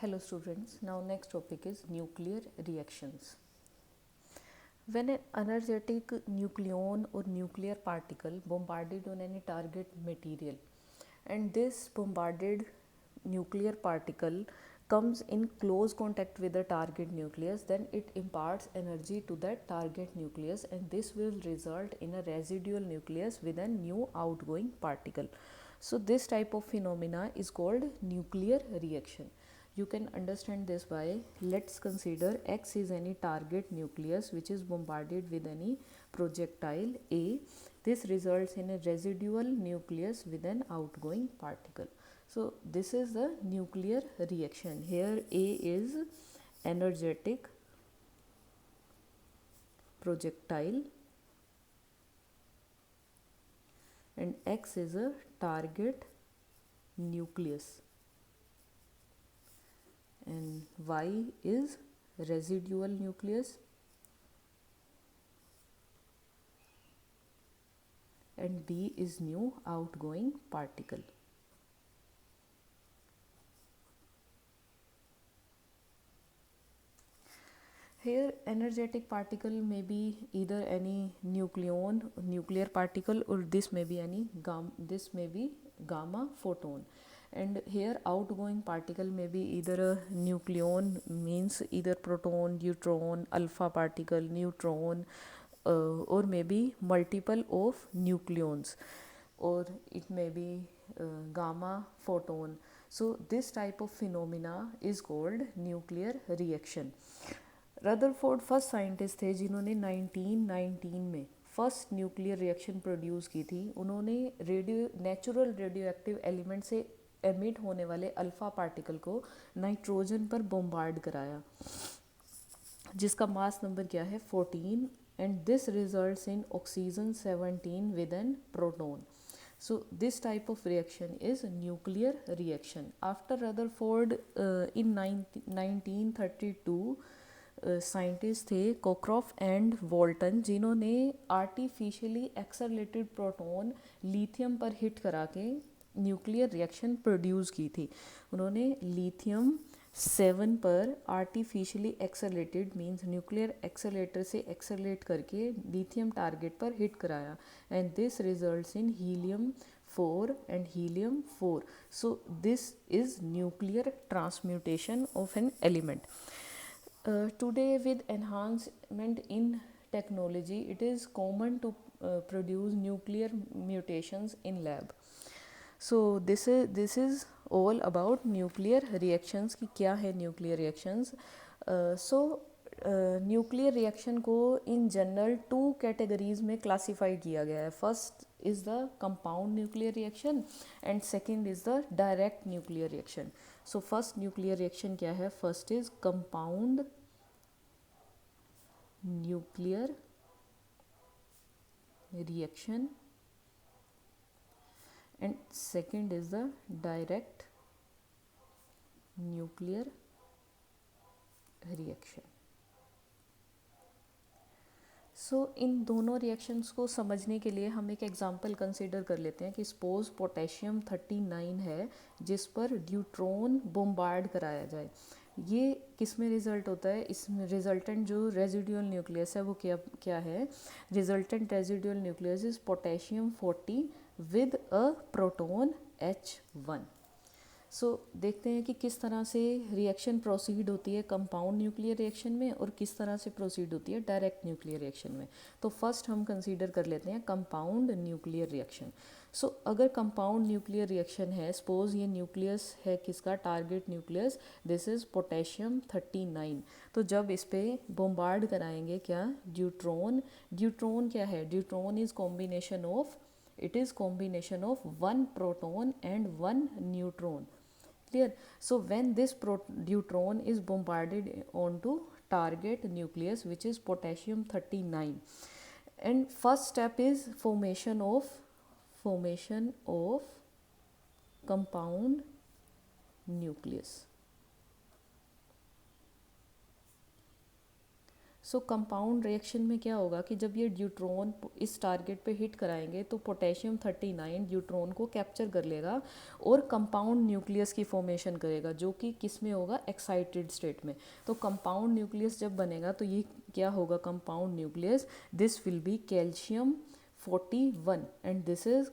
Hello students, now next topic is nuclear reactions. When an energetic nucleon or nuclear particle bombarded on any target material and this bombarded nuclear particle comes in close contact with the target nucleus, then it imparts energy to that target nucleus and this will result in a residual nucleus with a new outgoing particle. So this type of phenomena is called nuclear reaction. You can understand this by, let's consider X is any target nucleus which is bombarded with any projectile A. This results in a residual nucleus with an outgoing particle. So this is the nuclear reaction. Here A is energetic projectile and X is a target nucleus and Y is residual nucleus and B is new outgoing particle. Here energetic particle may be either any nucleon, nuclear particle, or this may be any gamma photon. And here outgoing particle may be either a nucleon, means either proton, neutron, alpha particle, neutron, or maybe multiple of nucleons, or it may be gamma photon. So this type of phenomena is called nuclear reaction. Rutherford first scientist थे जिन्होंने 1919 में first nuclear reaction produce की थी. उन्होंने natural radio active element से emit होने वाले alpha particle को नाइट्रोजन पर बॉम्बार्ड कराया, जिसका मास नंबर क्या है 14, and this results in oxygen 17 with an proton. So this type of reaction is nuclear reaction. After Rutherford in 1932 scientist थे कोक्रॉफ एंड वॉल्टन, जिन्होंने आर्टिफिशियली एक्सेलरेटेड प्रोटॉन लिथियम पर hit करा के न्यूक्लियर रिएक्शन प्रोड्यूस की थी. उन्होंने लिथियम 7 पर artificially accelerated means nuclear accelerator से एक्सेलरेट करके लिथियम टारगेट पर हिट कराया and this results in helium 4 and helium 4. So this is nuclear transmutation of an element. Today with enhancement in technology, it is common to produce nuclear mutations in lab. So this is all about nuclear reactions कि क्या है nuclear reactions. So nuclear reaction को in general 2 categories में classify किया गया है. First is the compound nuclear reaction and second is the direct nuclear reaction. So first nuclear reaction क्या है? First is compound nuclear reaction and second is the direct nuclear reaction. So इन दोनों reactions को समझने के लिए हम एक एग्जांपल कंसीडर कर लेते हैं कि सपोज पोटेशियम 39 है जिस पर ड्यूट्रॉन बोम्बार्ड कराया जाए. ये किस में रिजल्ट होता है? इसमें रिजल्टेंट जो रेजिडुअल न्यूक्लियस है वो क्या है? Resultant residual nucleus is potassium 40 with a proton H1. सो देखते हैं कि किस तरह से रिएक्शन प्रोसीड होती है कंपाउंड न्यूक्लियर रिएक्शन में और किस तरह से प्रोसीड होती है डायरेक्ट न्यूक्लियर रिएक्शन में. तो फर्स्ट हम कंसीडर कर लेते हैं कंपाउंड न्यूक्लियर रिएक्शन. सो अगर कंपाउंड न्यूक्लियर रिएक्शन है, सपोज ये न्यूक्लियस है किसका? Target nucleus, this is potassium 39. तो जब इस पर बोम्बार्ड कराएंगे क्या? ड्यूट्रॉन. ड्यूट्रॉन क्या है? Deuteron is combination of, it is combination of 1 proton and 1 neutron. Clear? So when this neutron is bombarded onto target nucleus which is potassium 39, and first step is formation of compound nucleus. So compound reaction में क्या होगा कि जब ये deuteron इस target पे hit कराएंगे तो पोटेशियम 39 ड्यूट्रॉन को कैप्चर कर लेगा और कंपाउंड न्यूक्लियस की फॉर्मेशन करेगा, जो कि किस में होगा, एक्साइटेड स्टेट में। तो कंपाउंड न्यूक्लियस जब बनेगा तो ये क्या होगा, compound nucleus, this will B calcium 41 and this is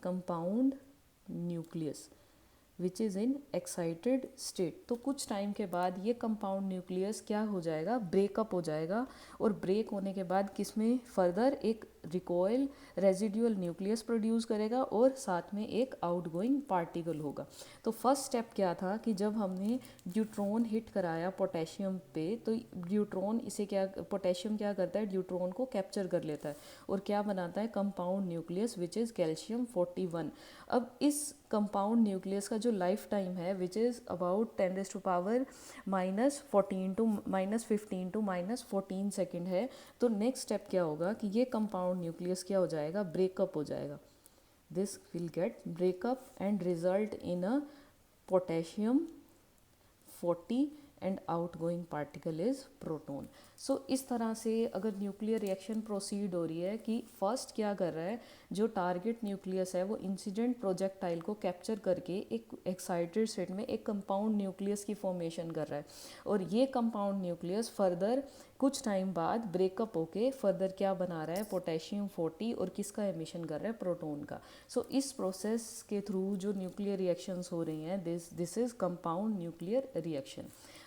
compound nucleus which is in excited state. तो कुछ टाइम के बाद ये कंपाउंड न्यूक्लियस क्या हो जाएगा, ब्रेकअप हो जाएगा, और ब्रेक होने के बाद किसमें फर्दर एक रिकॉयल रेजिडुअल न्यूक्लियस प्रोड्यूस करेगा और साथ में एक आउटगोइंग पार्टिकल होगा। तो फर्स्ट स्टेप क्या था कि जब हमने ड्यूट्रॉन हिट कराया पोटेशियम पे, तो ड्यूट्रॉन इसे क्या, पोटेशियम क्या करता है, ड्यूट्रॉन को कैप्चर कर लेता है और क्या बनाता है, compound nucleus which is calcium 41। अब इस कंपाउंड न्यूक्लियस का जो लाइफ टाइम है which is about 10 to power -14 to -15 to -14 second है। तो नेक्स्ट स्टेप क्या होगा कि ये कंपाउंड न्यूक्लियस क्या हो जाएगा, ब्रेकअप हो जाएगा। This will get breakup and result in a potassium 40 and outgoing particle is proton. So इस तरह से अगर न्यूक्लियर रिएक्शन प्रोसीड हो रही है कि फर्स्ट क्या कर रहा है, जो टारगेट न्यूक्लियस है वो इंसिडेंट प्रोजेक्टाइल को कैप्चर करके एक एक्साइटेड स्टेट में एक कंपाउंड न्यूक्लियस की फॉर्मेशन कर रहा है, और ये कंपाउंड न्यूक्लियस फर्दर कुछ टाइम बाद ब्रेकअप होके फर्दर क्या बना रहा है, पोटेशियम 40, और किसका एमिशन कर रहा है, प्रोटॉन का। सो इस प्रोसेस के थ्रू जो न्यूक्लियर रिएक्शंस हो रही हैं, this is compound nuclear reaction.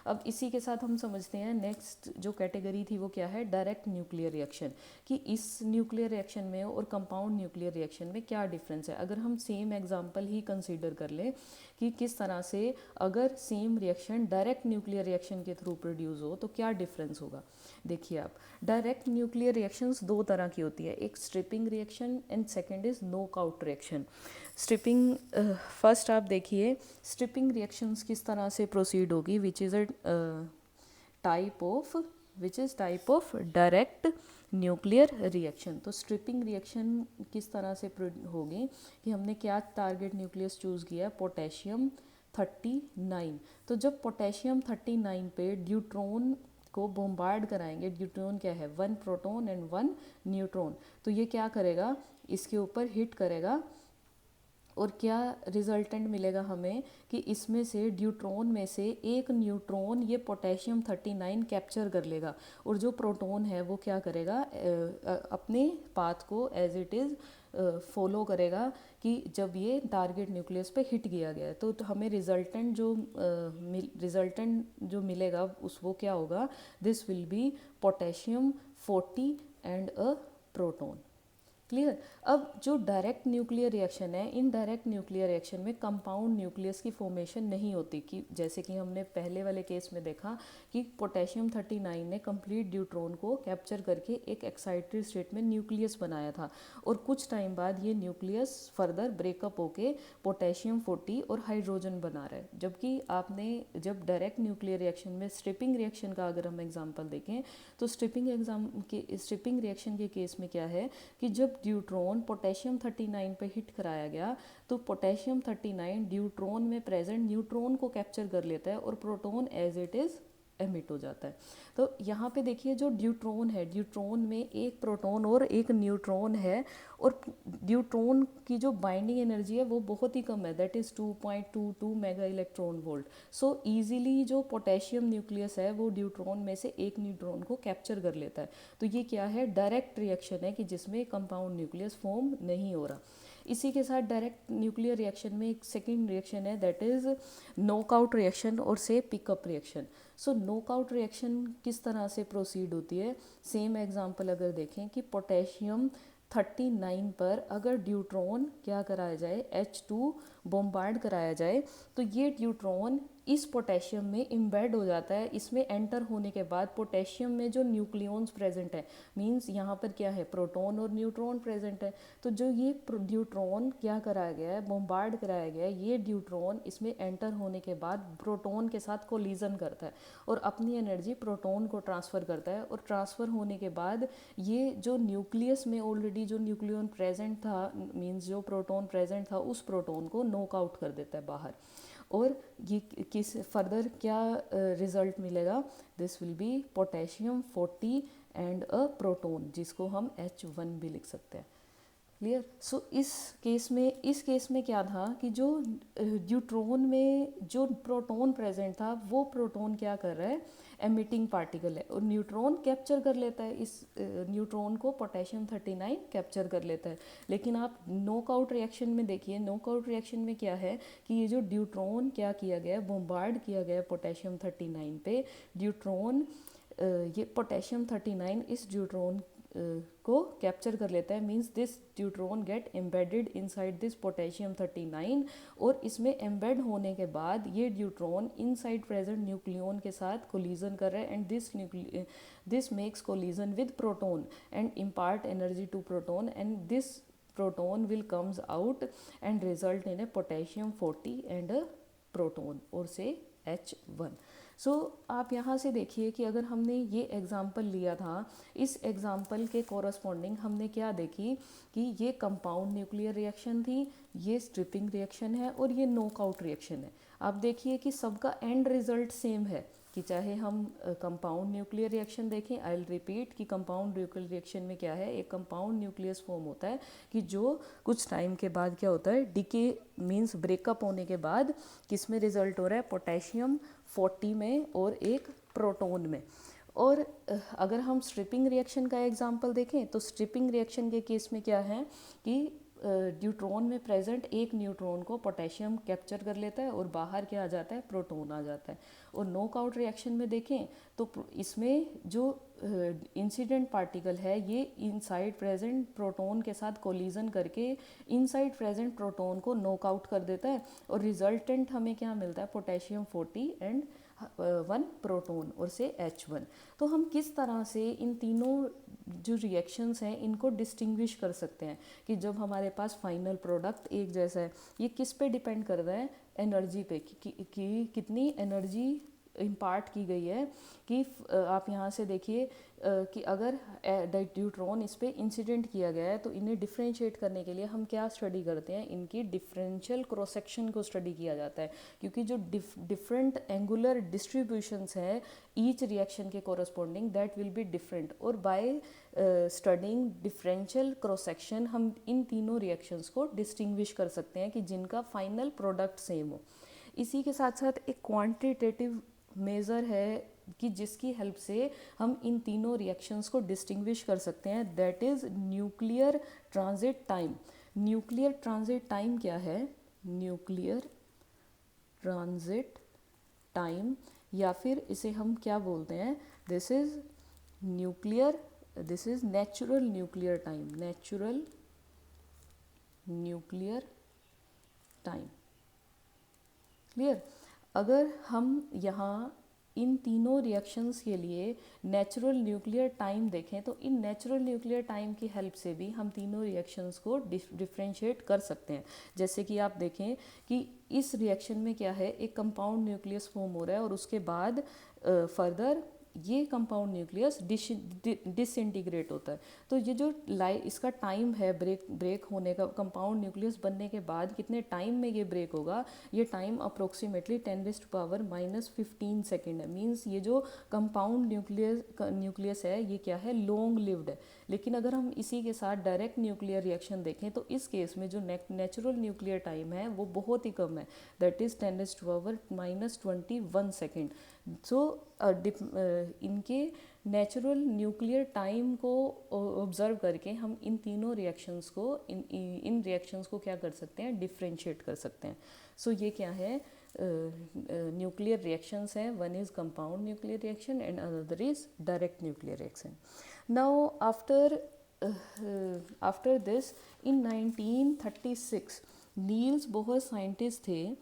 अब इसी के साथ हम समझते हैं नेक्स्ट जो कैटेगरी थी वो क्या है, डायरेक्ट न्यूक्लियर रिएक्शन, कि इस न्यूक्लियर रिएक्शन में और कंपाउंड न्यूक्लियर रिएक्शन में क्या डिफरेंस है। अगर हम सेम एग्जांपल ही कंसीडर कर लें कि किस तरह से अगर same reaction direct nuclear reaction के थ्रू प्रोड्यूस हो तो क्या डिफरेंस होगा। देखिए आप, डायरेक्ट न्यूक्लियर रिएक्शंस दो तरह की होती है, एक stripping reaction and second is knockout reaction. Stripping, first आप देखिए स्ट्रिपिंग रिएक्शंस किस तरह से प्रोसीड होगी, which is type of direct nuclear reaction. तो स्ट्रिपिंग रिएक्शन किस तरह से होगी कि हमने क्या टारगेट न्यूक्लियस चूज़ किया, पोटेशियम 39। तो जब पोटेशियम 39 पे ड्यूट्रॉन को बोम्बार्ड कराएंगे, ड्यूट्रॉन क्या है, 1 प्रोटॉन एंड 1 न्यूट्रॉन, तो ये क्या करेगा, इसके ऊपर हिट करेगा, और क्या रिजल्टेंट मिलेगा हमें कि इसमें से ड्यूट्रॉन में से एक न्यूट्रॉन ये पोटेशियम 39 कैप्चर कर लेगा, और जो प्रोटॉन है वो क्या करेगा, अपने पाथ को एज इट इज़ फॉलो करेगा कि जब ये टारगेट न्यूक्लियस पे हिट किया गया है तो हमें रिजल्टेंट जो मिलेगा उस वो क्या होगा, this will B potassium 40 and a proton. Clear. अब जो डायरेक्ट न्यूक्लियर रिएक्शन है, इन डायरेक्ट न्यूक्लियर रिएक्शन में कंपाउंड न्यूक्लियस की फॉर्मेशन नहीं होती, कि जैसे कि हमने पहले वाले केस में देखा कि पोटेशियम 39 ने कंप्लीट ड्यूट्रॉन को कैप्चर करके एक एक्साइटेड स्टेट में न्यूक्लियस बनाया था, और कुछ टाइम बाद ये न्यूक्लियस फर्दर ब्रेकअप होके पोटेशियम 40 और हाइड्रोजन बना रहा है। जबकि आपने जब डायरेक्ट न्यूक्लियर रिएक्शन में स्ट्रिपिंग रिएक्शन का अगर हम एग्जाम्पल देखें तो स्ट्रिपिंग रिएक्शन के केस में क्या है कि जब ड्यूट्रॉन पोटेशियम 39 पे हिट कराया गया तो पोटेशियम 39 ड्यूट्रॉन में प्रेजेंट न्यूट्रॉन को कैप्चर कर लेता है और proton as it is emit हो जाता है। तो यहाँ पे देखिए जो ड्यूट्रॉन है, ड्यूट्रॉन में एक प्रोटॉन और एक न्यूट्रॉन है, और ड्यूट्रॉन की जो बाइंडिंग एनर्जी है वो बहुत ही कम है, that is 2.22 mega electron volt. So easily जो पोटेशियम न्यूक्लियस है वो ड्यूट्रॉन में से एक न्यूट्रॉन को कैप्चर कर लेता है। तो ये क्या है, डायरेक्ट रिएक्शन है कि जिसमें कंपाउंड न्यूक्लियस फॉर्म नहीं हो रहा। इसी के साथ डायरेक्ट न्यूक्लियर रिएक्शन में एक सेकेंड रिएक्शन है, दैट इज़ नॉकआउट रिएक्शन और से पिकअप रिएक्शन। सो नॉकआउट रिएक्शन किस तरह से प्रोसीड होती है, सेम एग्जांपल अगर देखें कि पोटेशियम 39 पर अगर ड्यूट्रॉन क्या कराया जाए, H2 बोम्बार्ड कराया जाए, तो ये ड्यूट्रॉन इस पोटेशियम में इम्बेड हो जाता है। इसमें एंटर होने के बाद पोटेशियम में जो न्यूक्लियॉन्स प्रेजेंट है, मींस यहाँ पर क्या है, प्रोटॉन और न्यूट्रॉन प्रेजेंट है, तो जो ये ड्यूट्रॉन क्या कराया गया है, बोम्बार्ड कराया गया है, ये ड्यूट्रॉन इसमें एंटर होने के बाद प्रोटॉन के साथ कोलिजन करता है और अपनी एनर्जी प्रोटॉन को ट्रांसफ़र करता है, और ट्रांसफ़र होने के बाद ये जो न्यूक्लियस में ऑलरेडी जो न्यूक्लियन प्रेजेंट था, मींस जो प्रोटॉन प्रेजेंट था, उस प्रोटॉन को नॉकआउट कर देता है बाहर। और ये किस फर्दर क्या रिजल्ट मिलेगा, this will B potassium 40 and a proton, जिसको हम H1 भी लिख सकते हैं। क्लियर। सो इस केस में क्या था कि जो न्यूट्रॉन में जो प्रोटॉन प्रेजेंट था, वो प्रोटॉन क्या कर रहा है, एमिटिंग पार्टिकल है, और न्यूट्रॉन कैप्चर कर लेता है, इस न्यूट्रॉन को पोटेशियम 39 कैप्चर कर लेता है। लेकिन आप नॉकआउट रिएक्शन में देखिए, नॉकआउट रिएक्शन में क्या है कि ये जो न्यूट्रॉन क्या किया गया, बोम्बार्ड किया गया पोटेशियम 39 पे, न्यूट्रॉन ये पोटेशियम 39 इस न्यूट्रॉन को कैप्चर कर लेता है, means this neutron get embedded inside this potassium 39, और इसमें एम्बेड होने के बाद ये न्यूट्रॉन इनसाइड प्रेजेंट न्यूक्लियन के साथ कोलिजन कर रहा है, and this makes collision with proton and impart energy to proton, and this proton will comes out and result in a potassium 40 and a proton और से H1। सो आप यहाँ से देखिए कि अगर हमने ये एग्जाम्पल लिया था, इस एग्जाम्पल के कोरस्पॉन्डिंग हमने क्या देखी कि ये कंपाउंड न्यूक्लियर रिएक्शन थी, ये स्ट्रिपिंग रिएक्शन है, और ये नॉकआउट रिएक्शन है। आप देखिए कि सबका एंड रिजल्ट सेम है, कि चाहे हम कंपाउंड न्यूक्लियर रिएक्शन देखें, आई विल रिपीट कि कंपाउंड न्यूक्लियर रिएक्शन में क्या है, एक कंपाउंड न्यूक्लियस फॉर्म होता है कि जो कुछ टाइम के बाद क्या होता है, डिके मींस ब्रेकअप होने के बाद किस में रिजल्ट हो रहा है, पोटेशियम 40 में और एक प्रोटॉन में। और अगर हम स्ट्रिपिंग रिएक्शन का एग्जांपल देखें तो स्ट्रिपिंग रिएक्शन के केस में क्या है कि न्यूट्रॉन में प्रेजेंट एक न्यूट्रॉन को पोटेशियम कैप्चर कर लेता है और बाहर क्या आ जाता है, प्रोटॉन आ जाता है। और नॉकआउट रिएक्शन में देखें तो इसमें जो इंसिडेंट पार्टिकल है ये इनसाइड प्रेजेंट प्रोटॉन के साथ कोलिजन करके इनसाइड प्रेजेंट प्रोटॉन को नॉकआउट कर देता है, और रिजल्टेंट हमें क्या मिलता है, पोटेशियम 40 एंड 1 प्रोटॉन और से H1। तो हम किस तरह से इन तीनों जो रिएक्शंस हैं इनको डिस्टिंग्विश कर सकते हैं कि जब हमारे पास फाइनल प्रोडक्ट एक जैसा है, ये किस पे डिपेंड कर रहा है, एनर्जी पे, कि कितनी एनर्जी इम्पार्ट की गई है। कि आप यहाँ से देखिए कि अगर न्यूट्रॉन इस पे इंसिडेंट किया गया है तो इन्हें डिफ्रेंशिएट करने के लिए हम क्या स्टडी करते हैं, इनकी डिफरेंशियल क्रॉस सेक्शन को स्टडी किया जाता है, क्योंकि जो डिफरेंट एंगुलर डिस्ट्रीब्यूशंस है ईच रिएक्शन के corresponding that will be different, और by studying differential cross section हम इन तीनों रिएक्शंस को डिस्टिंग्विश कर सकते हैं कि जिनका फाइनल प्रोडक्ट सेम हो। इसी के साथ साथ एक क्वांटिटेटिव मेज़र है कि जिसकी हेल्प से हम इन तीनों रिएक्शंस को डिस्टिंग्विश कर सकते हैं, that is nuclear transit time. Nuclear transit time क्या है, न्यूक्लियर ट्रांजिट टाइम, या फिर इसे हम क्या बोलते हैं, this is natural nuclear time, natural nuclear time. Clear. अगर हम यहाँ इन तीनों रिएक्शंस के लिए नेचुरल न्यूक्लियर टाइम देखें तो इन नेचुरल न्यूक्लियर टाइम की हेल्प से भी हम तीनों रिएक्शंस को डिफ्रेंशिएट कर सकते हैं। जैसे कि आप देखें कि इस रिएक्शन में क्या है, एक कंपाउंड न्यूक्लियस फॉर्म हो रहा है और उसके बाद फर्दर ये कंपाउंड न्यूक्लियस डिसइंटीग्रेट होता है। तो ये जो इसका टाइम है ब्रेक होने का, कंपाउंड न्यूक्लियस बनने के बाद कितने टाइम में ये ब्रेक होगा, ये टाइम अप्रोक्सीमेटली 10⁻⁻15 सेकेंड है। मींस ये जो कंपाउंड न्यूक्लियस है ये क्या है, लॉन्ग लिव्ड है। लेकिन अगर हम इसी के साथ डायरेक्ट न्यूक्लियर रिएक्शन देखें तो इस केस में जो नेचुरल न्यूक्लियर टाइम है वो बहुत ही कम है, दैट इज़ 10⁻⁻21 सेकेंड। सो इनके नेचुरल न्यूक्लियर टाइम को ऑब्जर्व करके हम इन तीनों रिएक्शंस को इन रिएक्शंस को क्या कर सकते हैं, डिफ्रेंशिएट कर सकते हैं। सो ये क्या है, न्यूक्लियर रिएक्शंस हैं, one is compound nuclear reaction and another is direct nuclear reaction. Now after this in 1936 Niels Bohr scientist थे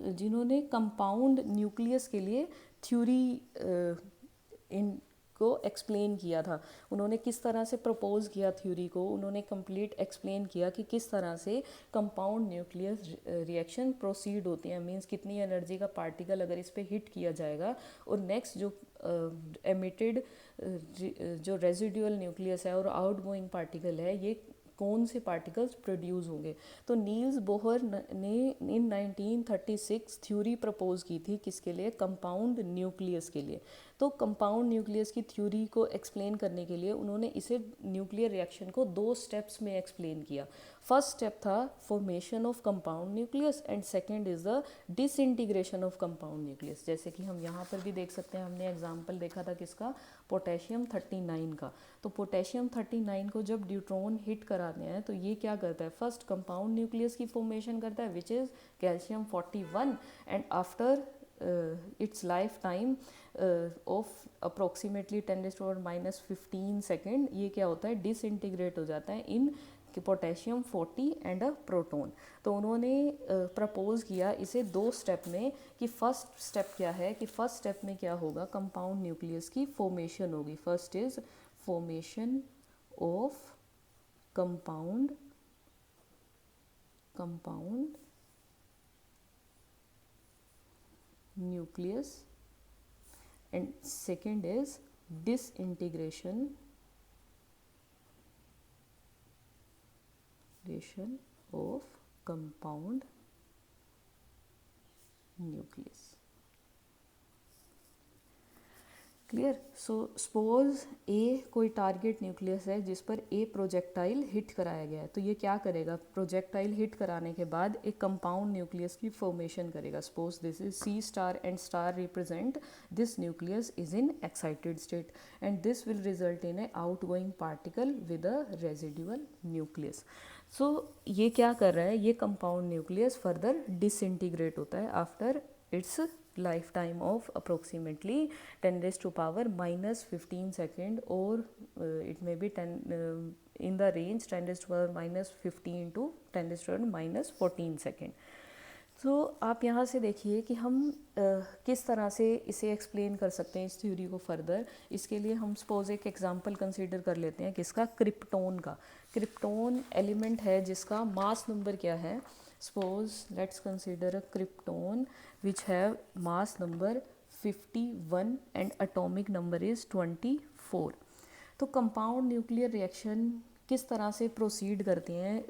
जिन्होंने कंपाउंड न्यूक्लियस के लिए थ्योरी इनको एक्सप्लेन किया था। उन्होंने किस तरह से प्रपोज किया थ्योरी को, उन्होंने कंप्लीट एक्सप्लेन किया कि किस तरह से कंपाउंड न्यूक्लियस रिएक्शन प्रोसीड होती है, मींस कितनी एनर्जी का पार्टिकल अगर इस पे हिट किया जाएगा और नेक्स्ट जो एमिटेड जो रेजिडुअल न्यूक्लियस है और आउटगोइंग पार्टिकल है ये कौन से पार्टिकल्स प्रोड्यूस होंगे। तो नील्स बोहर ने इन 1936 थ्योरी प्रपोज की थी किसके लिए, कंपाउंड न्यूक्लियस के लिए। तो कंपाउंड न्यूक्लियस की थ्योरी को एक्सप्लेन करने के लिए उन्होंने इसे न्यूक्लियर रिएक्शन को 2 स्टेप्स में एक्सप्लेन किया। फर्स्ट स्टेप था formation of compound nucleus and second is the disintegration of compound nucleus. जैसे कि हम यहाँ पर भी देख सकते हैं, हमने एग्जाम्पल देखा था किसका, पोटेशियम 39 का। तो पोटेशियम 39 को जब ड्यूट्रॉन हिट कराते हैं तो ये क्या करता है, फर्स्ट कंपाउंड न्यूक्लियस की फॉर्मेशन करता है which is calcium 41 and after its lifetime of approximately 10⁻⁻15 second ये क्या होता है, डिसइंटीग्रेट हो जाता है इन पोटेशियम 40 एंड अ प्रोटॉन। तो उन्होंने प्रपोज किया इसे 2 स्टेप में कि फर्स्ट स्टेप क्या है, कि फर्स्ट स्टेप में क्या होगा, कंपाउंड न्यूक्लियस की फॉर्मेशन होगी। First is formation of compound nucleus and second is disintegration of compound nucleus। Clear. So suppose a कोई टारगेट न्यूक्लियस है जिस पर ए प्रोजेक्टाइल हिट कराया गया है, तो ये क्या करेगा, प्रोजेक्टाइल हिट कराने के बाद एक कंपाउंड न्यूक्लियस की फॉर्मेशन करेगा। Suppose this is C star and star represent this nucleus is in excited state and this will result in a outgoing particle with a residual nucleus. So ये क्या कर रहा है, ये कंपाउंड न्यूक्लियस फर्दर डिसइंटीग्रेट होता है after it's lifetime of approximately 10⁻⁻15 second or it may be 10 in the range 10⁻⁻15 to 10⁻⁻14 second। तो आप यहाँ से देखिए कि हम किस तरह से इसे एक्सप्लेन कर सकते हैं इस थ्योरी को फर्दर। इसके लिए हम सपोज एक एग्जांपल कंसीडर कर लेते हैं किसका, क्रिप्टोन का। क्रिप्टोन एलिमेंट है जिसका मास नंबर क्या है, suppose let's consider a krypton which have mass number 51 and atomic number is 24। तो कंपाउंड न्यूक्लियर रिएक्शन किस तरह से प्रोसीड करते हैं,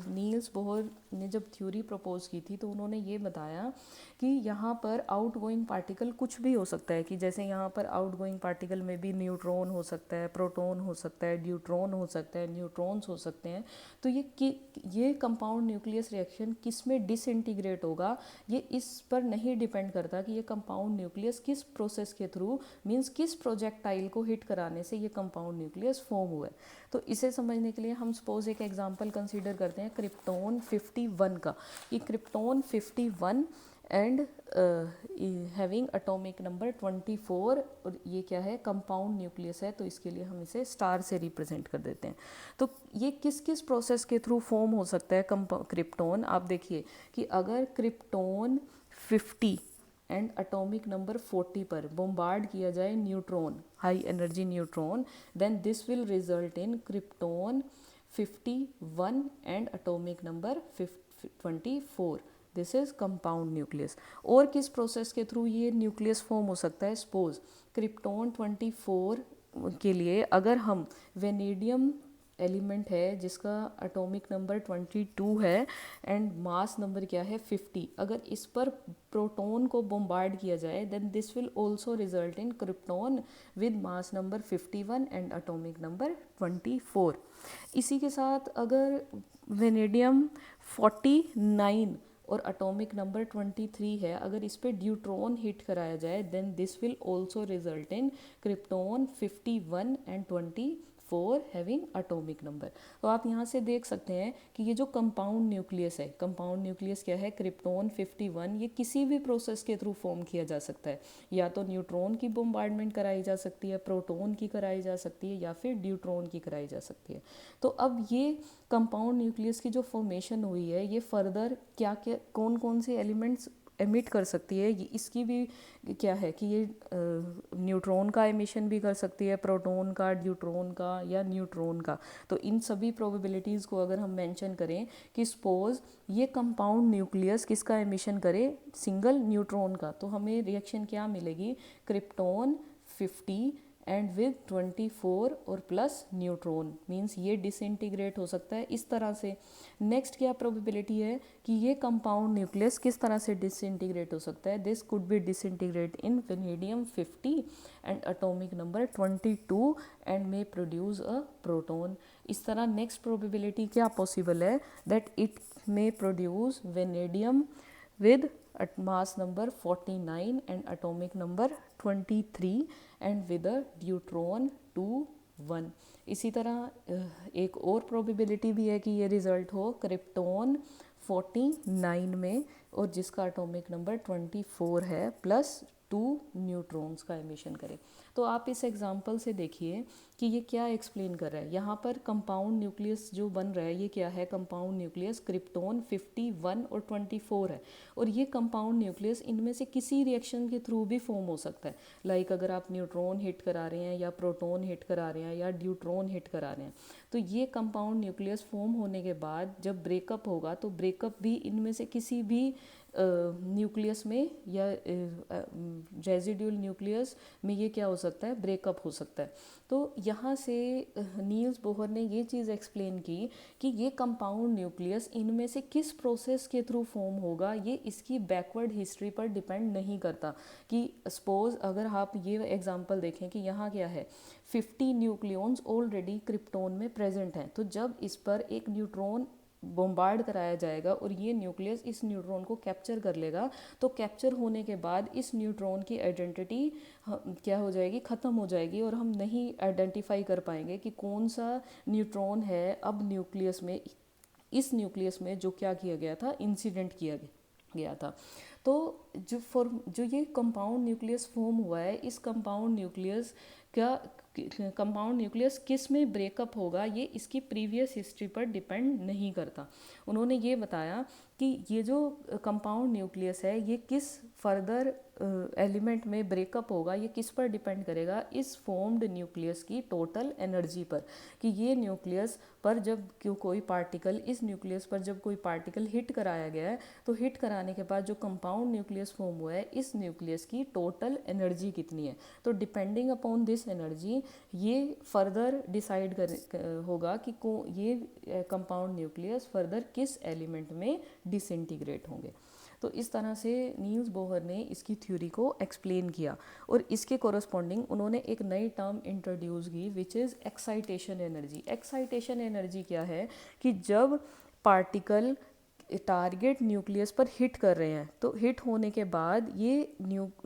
नील्स बोहर ने जब थ्योरी प्रपोज की थी तो उन्होंने ये बताया कि यहाँ पर आउटगोइंग पार्टिकल कुछ भी हो सकता है, कि जैसे यहाँ पर आउटगोइंग पार्टिकल में भी न्यूट्रॉन हो सकता है, प्रोटॉन हो सकता है, ड्यूट्रॉन हो सकता है, न्यूट्रॉन्स हो सकते हैं। तो ये कंपाउंड न्यूक्लियस रिएक्शन किस में डिसइंटीग्रेट होगा, ये इस पर नहीं डिपेंड करता कि ये कंपाउंड न्यूक्लियस किस प्रोसेस के थ्रू, मीन्स किस प्रोजेक्टाइल को हिट कराने से ये कंपाउंड न्यूक्लियस फॉर्म हुआ है। तो इसे समझने के लिए हम सपोज एक एग्जांपल कंसीडर करते हैं क्रिप्टोन 51 का, कि krypton 51 and having atomic number 24 और ये क्या है, कंपाउंड न्यूक्लियस है, तो इसके लिए हम इसे स्टार से रिप्रेजेंट कर देते हैं। तो ये किस किस प्रोसेस के थ्रू फॉर्म हो सकता है क्रिप्टोन, आप देखिए कि अगर क्रिप्टोन 50 एंड एटॉमिक नंबर 40 पर बोम्बार्ड किया जाए neutron, high energy neutron, then this will result in krypton 51 and atomic number 24। This is compound nucleus. और किस प्रोसेस के थ्रू ये न्यूक्लियस फॉर्म हो सकता है, सपोज क्रिप्टोन 24 के लिए अगर हम वेनेडियम एलिमेंट है जिसका एटॉमिक नंबर 22 है एंड मास नंबर क्या है 50, अगर इस पर प्रोटॉन को बोम्बार्ड किया जाए then this will also result in krypton with mass number 51 and atomic number 24। इसी के साथ अगर वेनेडियम 49 और एटॉमिक नंबर 23 है, अगर इस पे ड्यूट्रॉन हिट कराया जाए then this will also result in krypton 51 and 24 having atomic number. तो आप यहाँ से देख सकते हैं कि ये जो कंपाउंड न्यूक्लियस है, कंपाउंड न्यूक्लियस क्या है, क्रिप्टोन 51, ये किसी भी प्रोसेस के थ्रू फॉर्म किया जा सकता है, या तो न्यूट्रॉन की बोम्बार्डमेंट कराई जा सकती है, प्रोटॉन की कराई जा सकती है, या फिर ड्यूट्रॉन की कराई जा सकती है। तो अब ये कंपाउंड न्यूक्लियस की जो फॉर्मेशन हुई है ये फर्दर क्या क्या कौन कौन से एलिमेंट्स एमिट कर सकती है, ये इसकी भी क्या है कि ये न्यूट्रॉन का एमिशन भी कर सकती है, प्रोटॉन का, ड्यूट्रॉन का या न्यूट्रॉन का। तो इन सभी प्रोबेबिलिटीज़ को अगर हम मेंशन करें कि सपोज ये कंपाउंड न्यूक्लियस किसका एमिशन करे, सिंगल न्यूट्रॉन का, तो हमें रिएक्शन क्या मिलेगी, क्रिप्टोन 50 एंड विद 24 और प्लस न्यूट्रॉन, मीन्स ये डिसइंटीग्रेट हो सकता है इस तरह से। नेक्स्ट क्या प्रोबेबिलिटी है कि ये कंपाउंड न्यूक्लियस किस तरह से डिसइंटीग्रेट हो सकता है, this could be disintegrate in vanadium 50 and atomic number 22 and may produce a proton. इस तरह नेक्स्ट प्रोबेबिलिटी क्या पॉसिबल है, that it may produce vanadium with at mass number 49 and atomic number 23 and with a deuteron 2 1। इसी तरह एक और probability भी है कि ये रिजल्ट हो क्रिप्टॉन 49 में और जिसका एटॉमिक नंबर 24 है प्लस 2 न्यूट्रॉन्स का एमिशन करे। तो आप इस एग्जांपल से देखिए कि ये क्या एक्सप्लेन कर रहा है। यहाँ पर कंपाउंड न्यूक्लियस जो बन रहा है ये क्या है, कंपाउंड न्यूक्लियस क्रिप्टॉन 51 और 24 है। और ये कंपाउंड न्यूक्लियस इनमें से किसी रिएक्शन के थ्रू भी फॉर्म हो सकता है। लाइक अगर आप न्यूट्रॉन हिट करा रहे हैं या प्रोटॉन हिट करा रहे हैं या ड्यूट्रॉन हिट करा रहे हैं, तो ये कंपाउंड न्यूक्लियस फॉर्म होने के बाद जब ब्रेकअप होगा तो ब्रेकअप भी इनमें से किसी भी न्यूक्लियस में या रेजिड्यूल न्यूक्लियस में ये क्या हो सकता है, ब्रेकअप हो सकता है। तो यहाँ से नील्स बोहर ने ये चीज़ एक्सप्लेन की कि ये कंपाउंड न्यूक्लियस इनमें से किस प्रोसेस के थ्रू फॉर्म होगा ये इसकी बैकवर्ड हिस्ट्री पर डिपेंड नहीं करता। कि सपोज अगर आप ये एग्जांपल देखें कि यहाँ क्या है, 50 न्यूक्लियॉन्स ऑलरेडी क्रिप्टॉन में प्रेजेंट हैं, तो जब इस पर एक न्यूट्रॉन बॉम्बार्ड कराया जाएगा और ये न्यूक्लियस इस न्यूट्रॉन को कैप्चर कर लेगा, तो कैप्चर होने के बाद इस न्यूट्रॉन की आइडेंटिटी क्या हो जाएगी, ख़त्म हो जाएगी और हम नहीं आइडेंटिफाई कर पाएंगे कि कौन सा न्यूट्रॉन है अब न्यूक्लियस में, इस न्यूक्लियस में जो क्या किया गया था, इंसिडेंट किया गया था। तो जो ये कंपाउंड न्यूक्लियस फॉर्म हुआ है, इस कंपाउंड न्यूक्लियस का कंपाउंड न्यूक्लियस किस में ब्रेकअप होगा ये इसकी प्रीवियस हिस्ट्री पर डिपेंड नहीं करता। उन्होंने ये बताया कि ये जो कंपाउंड न्यूक्लियस है ये किस फर्दर एलिमेंट में ब्रेकअप होगा ये किस पर डिपेंड करेगा, इस फॉर्म्ड न्यूक्लियस की टोटल एनर्जी पर। कि ये न्यूक्लियस पर जब कोई पार्टिकल, इस न्यूक्लियस पर जब कोई पार्टिकल हिट कराया गया है तो हिट कराने के बाद जो कंपाउंड न्यूक्लियस फॉर्म हुआ है इस न्यूक्लियस की टोटल एनर्जी कितनी है। तो डिपेंडिंग अपॉन दिस एनर्जी ये फर्दर डिसाइड होगा कि ये कंपाउंड न्यूक्लियस फर्दर किस एलिमेंट में डिसइंटीग्रेट होंगे। तो इस तरह से नील्स बोहर ने इसकी थ्योरी को एक्सप्लेन किया और इसके कोरस्पॉन्डिंग उन्होंने एक नई टर्म इंट्रोड्यूस की which is excitation energy. Excitation energy क्या है कि जब पार्टिकल टारगेट न्यूक्लियस पर हिट कर रहे हैं तो हिट होने के बाद ये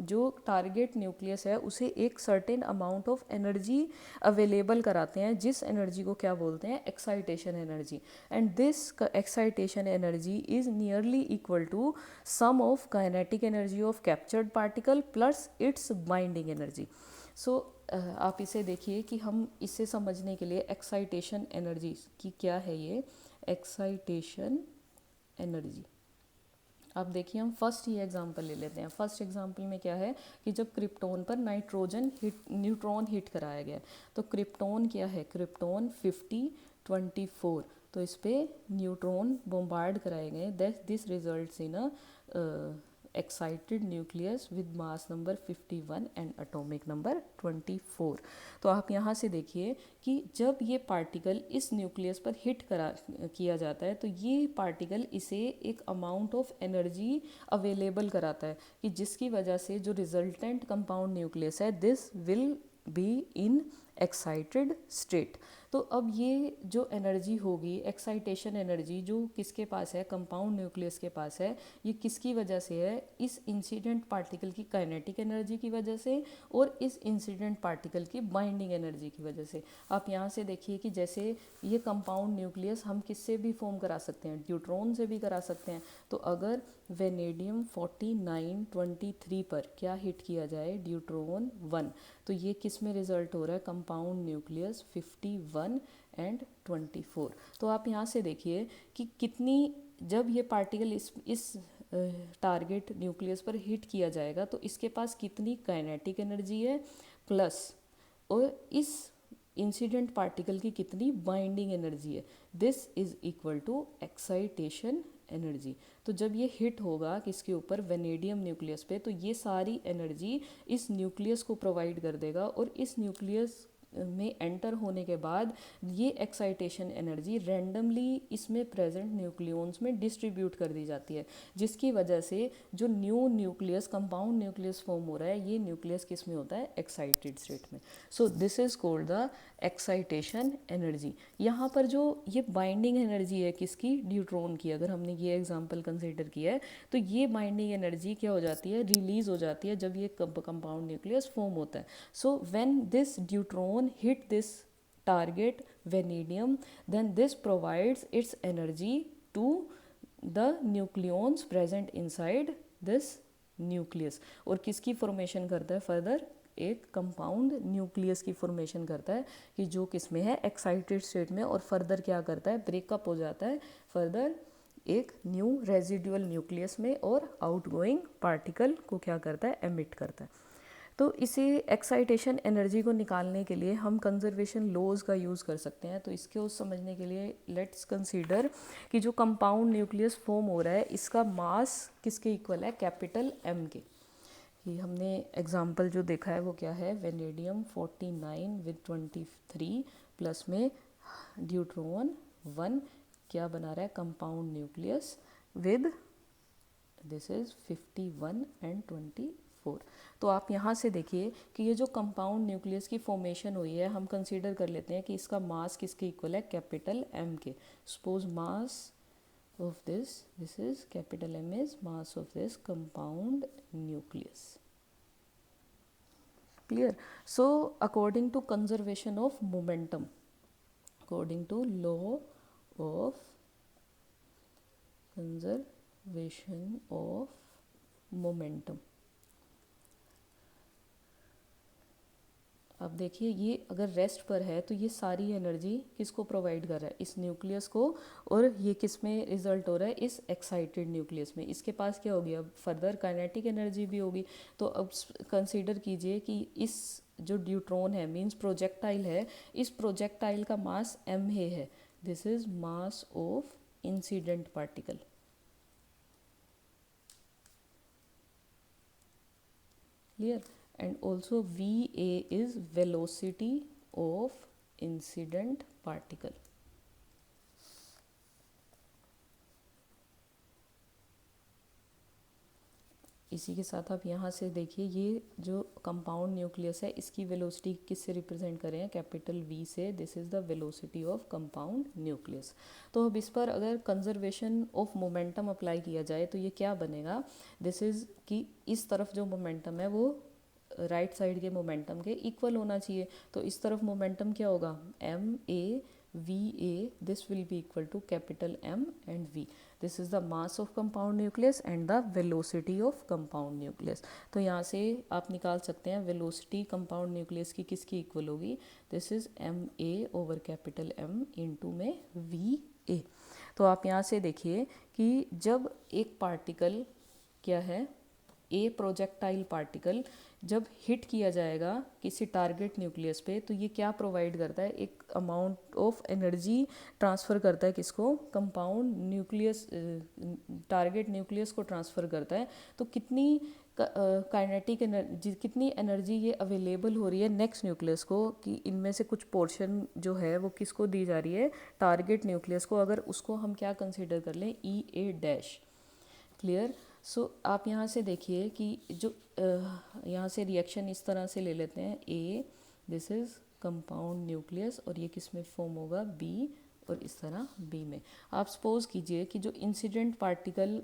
जो टारगेट न्यूक्लियस है उसे एक certain amount of energy available कराते हैं, जिस एनर्जी को क्या बोलते हैं, excitation energy. And this excitation energy is nearly equal to sum of kinetic energy of captured particle plus its binding energy. So आप इसे देखिए कि हम इसे समझने के लिए एक्साइटेशन एनर्जी की क्या है, ये एक्साइटेशन एनर्जी। अब देखिए हम फर्स्ट ही एग्जांपल ले लेते हैं। फर्स्ट एग्जांपल में क्या है कि जब क्रिप्टॉन पर न्यूट्रॉन हिट कराया गया, तो क्रिप्टॉन क्या है, क्रिप्टॉन 50 24, तो इस पर न्यूट्रॉन बॉम्बार्ड कराए गए, this results in a excited nucleus with mass number 51 and atomic number 24। तो आप यहाँ से देखिए कि जब ये पार्टिकल इस न्यूक्लियस पर हिट किया जाता है तो ये पार्टिकल इसे एक अमाउंट ऑफ एनर्जी अवेलेबल कराता है कि जिसकी वजह से जो रिजल्टेंट कंपाउंड न्यूक्लियस है this will be in excited state. तो अब ये जो एनर्जी होगी, एक्साइटेशन एनर्जी, जो किसके पास है, कंपाउंड न्यूक्लियस के पास है, ये किसकी वजह से है, इस इंसिडेंट पार्टिकल की काइनेटिक एनर्जी की वजह से और इस इंसिडेंट पार्टिकल की बाइंडिंग एनर्जी की वजह से। आप यहाँ से देखिए कि जैसे ये कंपाउंड न्यूक्लियस हम किससे भी फॉर्म करा सकते हैं, ड्यूट्रॉन से भी करा सकते हैं। तो अगर वेनेडियम 49 23 पर क्या हिट किया जाए, ड्यूट्रॉन 1, तो ये किस में रिजल्ट हो रहा है, कंपाउंड न्यूक्लियस 51 एंड 24। तो आप यहाँ से देखिए कि कितनी, जब ये पार्टिकल इस टारगेट न्यूक्लियस पर हिट किया जाएगा तो इसके पास कितनी काइनेटिक एनर्जी है प्लस, और इस इंसिडेंट पार्टिकल की कितनी बाइंडिंग एनर्जी है, this is equal to excitation energy. तो जब ये हिट होगा किसके ऊपर, वेनेडियम न्यूक्लियस पे, तो ये सारी एनर्जी इस न्यूक्लियस को प्रोवाइड कर देगा और इस न्यूक्लियस में एंटर होने के बाद ये एक्साइटेशन एनर्जी रैंडमली इसमें प्रेजेंट न्यूक्लियॉन्स में डिस्ट्रीब्यूट कर दी जाती है, जिसकी वजह से जो new nucleus, compound nucleus form हो रहा है, ये न्यूक्लियस किस में होता है, एक्साइटेड स्टेट में। सो this is called the excitation energy. यहाँ पर जो ये बाइंडिंग एनर्जी है किसकी, ड्यूट्रॉन की, अगर हमने ये एग्जांपल कंसीडर किया है तो ये बाइंडिंग एनर्जी क्या हो जाती है, रिलीज हो जाती है जब ये कंपाउंड न्यूक्लियस फॉर्म होता है। So when this deuteron hit this target vanadium, then this provides its energy to the nucleons present inside this nucleus और किसकी फॉर्मेशन करता है, फर्दर एक कंपाउंड न्यूक्लियस की फॉर्मेशन करता है कि जो किस में है, एक्साइटेड स्टेट में, और फर्दर क्या करता है, ब्रेकअप हो जाता है फर्दर एक न्यू रेजिडुअल न्यूक्लियस में और आउटगोइंग पार्टिकल को क्या करता है, एमिट करता है। तो इसे एक्साइटेशन एनर्जी को निकालने के लिए हम कंजर्वेशन लॉज का यूज़ कर सकते हैं। तो इसको समझने के लिए लेट्स कंसीडर कि जो कंपाउंड न्यूक्लियस फॉर्म हो रहा है इसका मास किसके इक्वल है, कैपिटल एम के। ये हमने एग्जांपल जो देखा है वो क्या है, वेनेडियम 49 विद 23 प्लस में ड्यूट्रॉन 1 क्या बना रहा है, compound nucleus with this is 51 and 24। तो आप यहाँ से देखिए कि ये जो कंपाउंड न्यूक्लियस की फॉर्मेशन हुई है, हम कंसीडर कर लेते हैं कि इसका मास किसके इक्वल है, कैपिटल एम के। Suppose mass of this is capital M is mass of this compound nucleus. Clear. So according to conservation of momentum, according to law of conservation of momentum, अब देखिए ये अगर रेस्ट पर है तो ये सारी एनर्जी किसको प्रोवाइड कर रहा है, इस न्यूक्लियस को, और ये किस में रिजल्ट हो रहा है, इस एक्साइटेड न्यूक्लियस में। इसके पास क्या होगी, अब फर्दर काइनेटिक एनर्जी भी होगी। तो अब कंसीडर कीजिए कि इस जो ड्यूट्रॉन है मींस प्रोजेक्टाइल है, इस प्रोजेक्टाइल का मास एम है, this is mass of incident particle. Clear. And also VA is velocity of incident particle. इसी के साथ आप यहाँ से देखिए ये जो कंपाउंड न्यूक्लियस है इसकी वेलोसिटी किससे रिप्रेजेंट करें हैं, कैपिटल V से। This is the velocity of compound nucleus. तो अब इस पर अगर कंजर्वेशन ऑफ मोमेंटम अप्लाई किया जाए तो ये क्या बनेगा, दिस इज़ कि इस तरफ जो मोमेंटम है वो राइट साइड के मोमेंटम के इक्वल होना चाहिए। तो इस तरफ मोमेंटम क्या होगा, M A V A, this will be equal to capital M and V. This is the mass of compound nucleus and the velocity of compound nucleus. तो यहाँ से आप निकाल सकते हैं वेलोसिटी कंपाउंड न्यूक्लियस की किसकी इक्वल होगी, this is M A over capital M into में वी ए। तो आप यहाँ से देखिए कि जब एक पार्टिकल क्या है, ए प्रोजेक्टाइल पार्टिकल जब हिट किया जाएगा किसी टारगेट न्यूक्लियस पे, तो ये क्या प्रोवाइड करता है, एक अमाउंट ऑफ एनर्जी ट्रांसफ़र करता है किसको, कंपाउंड न्यूक्लियस, टारगेट न्यूक्लियस को ट्रांसफ़र करता है। तो कितनी काइनेटिक एनर्जी, कितनी एनर्जी ये अवेलेबल हो रही है नेक्स्ट न्यूक्लियस को, कि इनमें से कुछ पोर्शन जो है वो किसको दी जा रही है, टारगेट न्यूक्लियस को। अगर उसको हम क्या कंसिडर कर लें, ई ए डैश। क्लियर। सो आप यहाँ से देखिए कि जो यहाँ से रिएक्शन इस तरह से ले लेते हैं, ए दिस इज़ कंपाउंड न्यूक्लियस और ये किस में फॉर्म होगा, बी, और इस तरह बी में। आप सपोज कीजिए कि जो इंसिडेंट पार्टिकल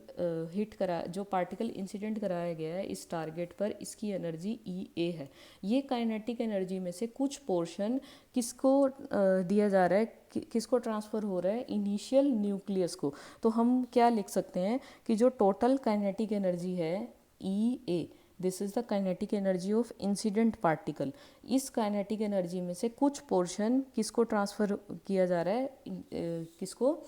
हिट करा, जो पार्टिकल इंसिडेंट कराया गया है इस टारगेट पर, इसकी एनर्जी ई ए है। ये काइनेटिक एनर्जी में से कुछ पोर्शन किसको दिया जा रहा है, किसको ट्रांसफ़र हो रहा है, इनिशियल न्यूक्लियस को। तो हम क्या लिख सकते हैं कि जो टोटल काइनेटिक एनर्जी है E A, this is the kinetic energy of incident particle. इस काइनेटिक एनर्जी में से कुछ पोर्शन किसको ट्रांसफ़र किया जा रहा है, किसको,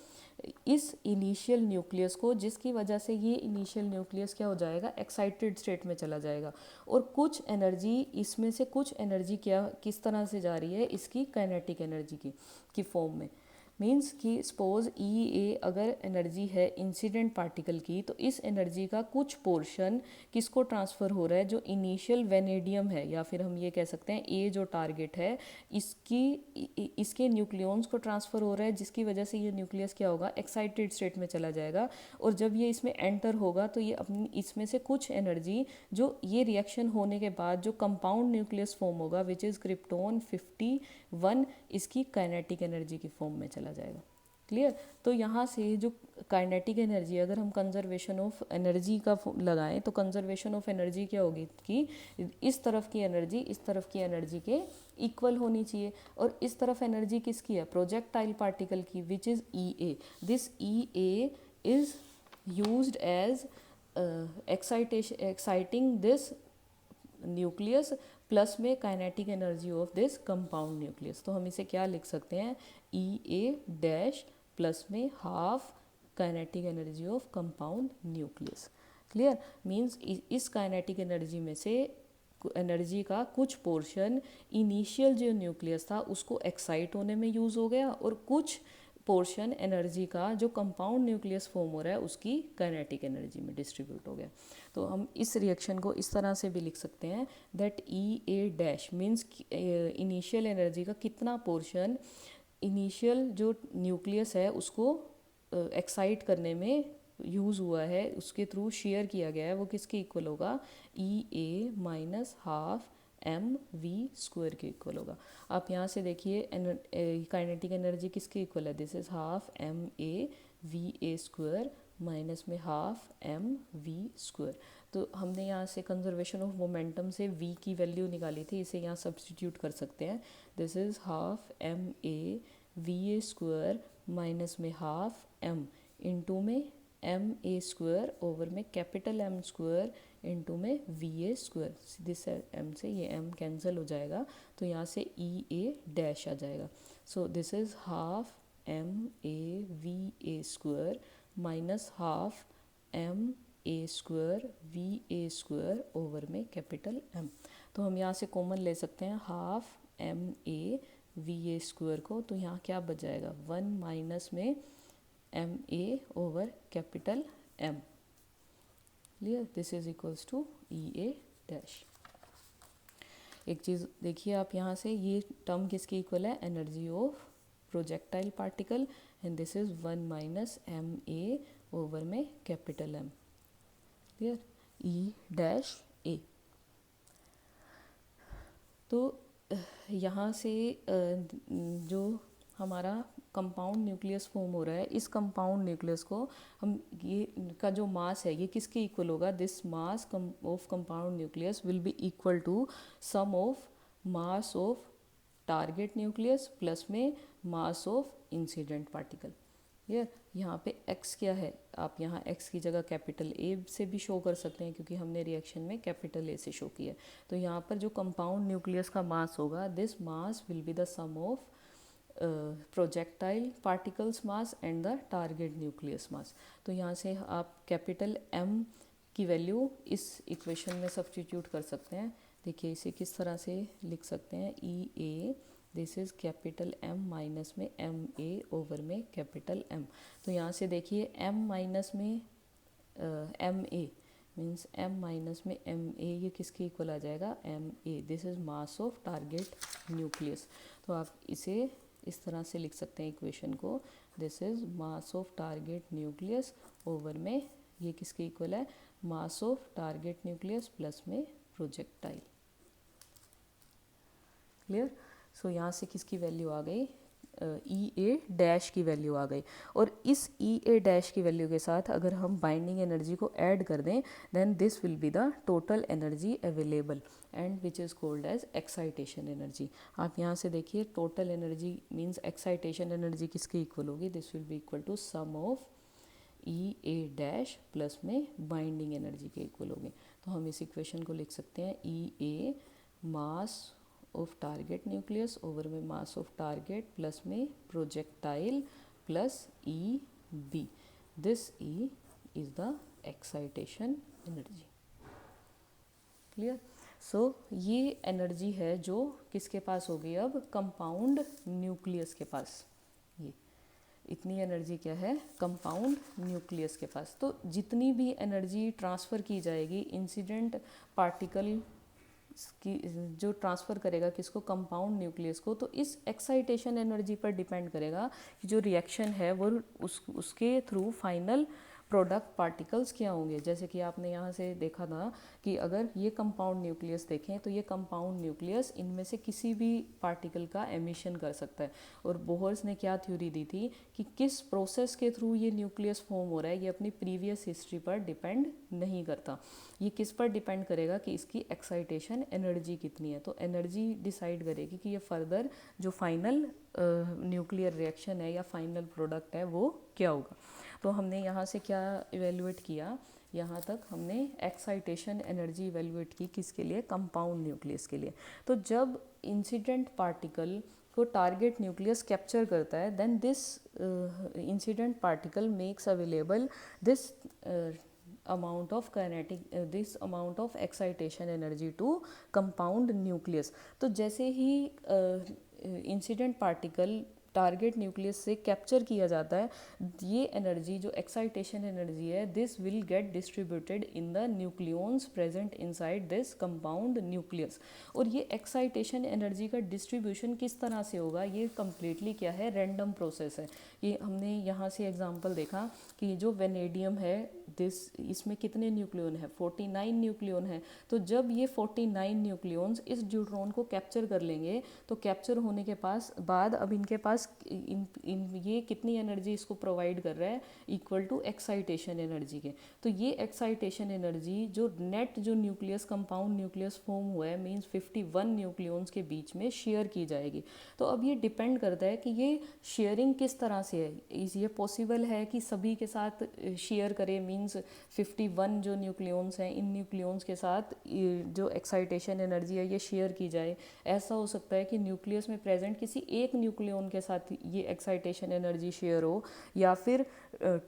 इस इनिशियल न्यूक्लियस को, जिसकी वजह से ये इनिशियल न्यूक्लियस क्या हो जाएगा, एक्साइटेड स्टेट में चला जाएगा। और कुछ एनर्जी, इसमें से कुछ एनर्जी क्या किस तरह से जा रही है, इसकी काइनेटिक एनर्जी की फॉर्म में। मीन्स कि सपोज ई ए अगर एनर्जी है इंसिडेंट पार्टिकल की, तो इस एनर्जी का कुछ पोर्शन किसको ट्रांसफ़र हो रहा है, जो इनिशियल वेनेडियम है, या फिर हम ये कह सकते हैं ए जो टारगेट है इसके न्यूक्लियॉन्स को ट्रांसफ़र हो रहा है, जिसकी वजह से ये न्यूक्लियस क्या होगा, एक्साइटेड स्टेट में चला जाएगा। और जब ये इसमें एंटर होगा तो ये अपनी इसमें से कुछ एनर्जी जो ये रिएक्शन होने के बाद जो कंपाउंड न्यूक्लियस फॉर्म होगा विच इज़ क्रिप्टोन 51, इसकी काइनेटिक एनर्जी की फॉर्म में चला जाएगा। क्लियर। तो यहाँ से जो काइनेटिक एनर्जी, अगर हम कंजर्वेशन ऑफ एनर्जी का लगाएं तो कंजर्वेशन ऑफ एनर्जी क्या होगी कि इस तरफ की एनर्जी इस तरफ की एनर्जी के इक्वल होनी चाहिए। और इस तरफ एनर्जी किसकी है, प्रोजेक्टाइल पार्टिकल की, which is E A. This E A is used as exciting this nucleus plus में kinetic energy of this compound nucleus. तो हम इसे क्या लिख सकते हैं, ई ए डैश प्लस में half kinetic energy of compound nucleus. Clear. Means इस काइनेटिक एनर्जी में से एनर्जी का कुछ पोर्शन इनिशियल जो न्यूक्लियस था उसको एक्साइट होने में यूज़ हो गया, और कुछ पोर्शन एनर्जी का जो कंपाउंड न्यूक्लियस फॉर्म हो रहा है उसकी काइनेटिक एनर्जी में डिस्ट्रीब्यूट हो गया। तो हम इस रिएक्शन को इस तरह से भी लिख सकते हैं that E A dash means initial energy का कितना पोर्शन इनिशियल जो न्यूक्लियस है उसको एक्साइट करने में यूज़ हुआ है, उसके थ्रू शेयर किया गया है, वो किसके इक्वल होगा, E A minus half M V square के इक्वल होगा। आप यहाँ से देखिए काइनेटिक एनर्जी किसके इक्वल है, this is half M A V A square minus में हाफ एम वी स्क्वायर। तो हमने यहाँ से कंजर्वेशन ऑफ मोमेंटम से v की वैल्यू निकाली थी, इसे यहाँ सब्सटीट्यूट कर सकते हैं। This is half M A V A square minus में हाफ एम इंटू में एम ए स्क्वायर ओवर में कैपिटल एम स्क्वायर इंटू में वी ए स्क्वायर। सीधे से एम से ये एम कैंसिल हो जाएगा, तो यहाँ से ई ए डैश आ जाएगा। So this is half M A V A square minus half M A square V A square over में कैपिटल एम। तो हम यहाँ से कॉमन ले सकते हैं half M A V A square को, तो यहाँ क्या बच जाएगा, 1 माइनस में M A over capital M. Clear. This is equals to E A dash. एक चीज़ देखिए आप यहाँ से, ये टर्म किसके इक्वल है, energy of projectile particle, and this is 1 minus M A over में capital M. Clear. E dash A. तो यहाँ से जो हमारा कंपाउंड न्यूक्लियस फॉर्म हो रहा है, इस कंपाउंड न्यूक्लियस को हम ये का जो मास है ये किसके इक्वल होगा, this mass of compound nucleus will be equal to sum of mass of target nucleus plus में मास ऑफ इंसिडेंट पार्टिकल। ये यहाँ पे x क्या है, आप यहाँ x की जगह कैपिटल A से भी शो कर सकते हैं, क्योंकि हमने रिएक्शन में कैपिटल A से शो किया है। तो यहाँ पर जो कंपाउंड न्यूक्लियस का मास होगा, this mass will be the sum of projectile particles mass and the target nucleus mass. तो यहाँ से आप कैपिटल M की वैल्यू इस इक्वेशन में सब्स्टिट्यूट कर सकते हैं। देखिए इसे किस तरह से लिख सकते हैं, E A this is capital M minus में एम ए ओवर में कैपिटल M। तो यहाँ से देखिए M माइनस में M A means M minus में एम ए, ये किसके इक्वल आ जाएगा, M A. This is mass of target nucleus. तो आप इसे इस तरह से लिख सकते हैं इक्वेशन को, this is mass of target nucleus over में ये किसके इक्वल है, मास ऑफ टारगेट न्यूक्लियस प्लस में प्रोजेक्टाइल। क्लियर। सो यहाँ से किसकी वैल्यू आ गई, ई ए डैश की वैल्यू आ गई। और इस ई ए डैश की वैल्यू के साथ अगर हम बाइंडिंग एनर्जी को ऐड कर दें, then this will be the total energy available and which is called as excitation energy. आप यहाँ से देखिए total energy means excitation energy किसके इक्वल होगी, this will be equal to sum of E A dash plus में binding energy के equal होगी। तो हम इस इक्वेशन को लिख सकते हैं, E A mass of target nucleus over में मास ऑफ टारगेट प्लस में projectile plus E B. This E is the excitation energy. Clear. So ये एनर्जी है जो किसके पास होगी, अब कंपाउंड न्यूक्लियस के पास। ये इतनी एनर्जी क्या है कंपाउंड न्यूक्लियस के पास। तो जितनी भी एनर्जी ट्रांसफ़र की जाएगी इंसिडेंट पार्टिकल की, जो ट्रांसफ़र करेगा किसको, कंपाउंड न्यूक्लियस को, तो इस एक्साइटेशन एनर्जी पर डिपेंड करेगा कि जो रिएक्शन है वो उसके थ्रू फाइनल प्रोडक्ट पार्टिकल्स क्या होंगे। जैसे कि आपने यहाँ से देखा था कि अगर ये कंपाउंड न्यूक्लियस देखें तो ये कंपाउंड न्यूक्लियस इनमें से किसी भी पार्टिकल का एमिशन कर सकता है। और बोहर्स ने क्या थ्योरी दी थी कि किस प्रोसेस के थ्रू ये न्यूक्लियस फॉर्म हो रहा है ये अपनी प्रीवियस हिस्ट्री पर डिपेंड नहीं करता, ये किस पर डिपेंड करेगा कि इसकी एक्साइटेशन एनर्जी कितनी है। तो एनर्जी डिसाइड करेगी कि ये फर्दर जो फाइनल न्यूक्लियर रिएक्शन है या फाइनल प्रोडक्ट है वो क्या होगा। तो हमने यहाँ से क्या इवेल्युएट किया, यहाँ तक हमने एक्साइटेशन एनर्जी इवेल्युएट की किसके लिए, कंपाउंड न्यूक्लियस के लिए। तो जब इंसिडेंट पार्टिकल को टारगेट न्यूक्लियस कैप्चर करता है then this incident particle makes available this amount of kinetic this amount of excitation energy to compound nucleus। तो जैसे ही इंसिडेंट पार्टिकल टारगेट न्यूक्लियस से कैप्चर किया जाता है, ये एनर्जी जो एक्साइटेशन एनर्जी है this will get distributed in the nucleons present inside this compound nucleus. और ये एक्साइटेशन एनर्जी का डिस्ट्रीब्यूशन किस तरह से होगा, ये कम्प्लीटली क्या है, रैंडम प्रोसेस है। ये हमने यहाँ से एग्जांपल देखा कि जो वेनेडियम है दिस, इसमें कितने न्यूक्लियन है, 49 न्यूक्लियन है। तो जब ये 49 न्यूक्लियॉन्स इस ड्यूट्रॉन को कैप्चर कर लेंगे तो कैप्चर होने के बाद अब इनके पास ये कितनी एनर्जी इसको प्रोवाइड कर रहा है, इक्वल टू एक्साइटेशन एनर्जी के। तो ये एक्साइटेशन एनर्जी जो नेट जो न्यूक्लियस कंपाउंड न्यूक्लियस फॉर्म हुआ है मींस 51 न्यूक्लियॉन्स के बीच में शेयर की जाएगी। तो अब ये डिपेंड करता है कि ये शेयरिंग किस तरह से है। ये पॉसिबल है कि सभी के साथ शेयर करें, मींस 51 जो न्यूक्लियॉन्स हैं इन न्यूक्लियॉन्स के साथ जो एक्साइटेशन एनर्जी है ये शेयर की जाए। ऐसा हो सकता है कि न्यूक्लियस में प्रेजेंट किसी एक न्यूक्लियॉन के साथ ये एक्साइटेशन एनर्जी शेयर हो, या फिर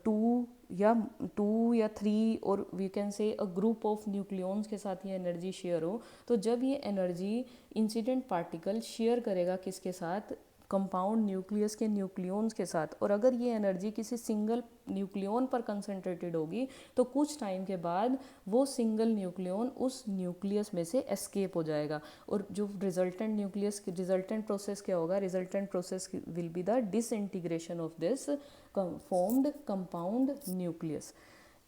टू या थ्री और we can say a group of nucleons के साथ ये एनर्जी शेयर हो। तो जब ये एनर्जी इंसिडेंट पार्टिकल शेयर करेगा किसके साथ, कंपाउंड न्यूक्लियस के न्यूक्लियॉन्स के साथ, और अगर ये एनर्जी किसी सिंगल न्यूक्लियॉन पर कंसंट्रेटेड होगी तो कुछ टाइम के बाद वो सिंगल न्यूक्लियॉन उस न्यूक्लियस में से एस्केप हो जाएगा। और जो रिजल्टेंट प्रोसेस क्या होगा, resultant process will be the disintegration of this formed compound nucleus.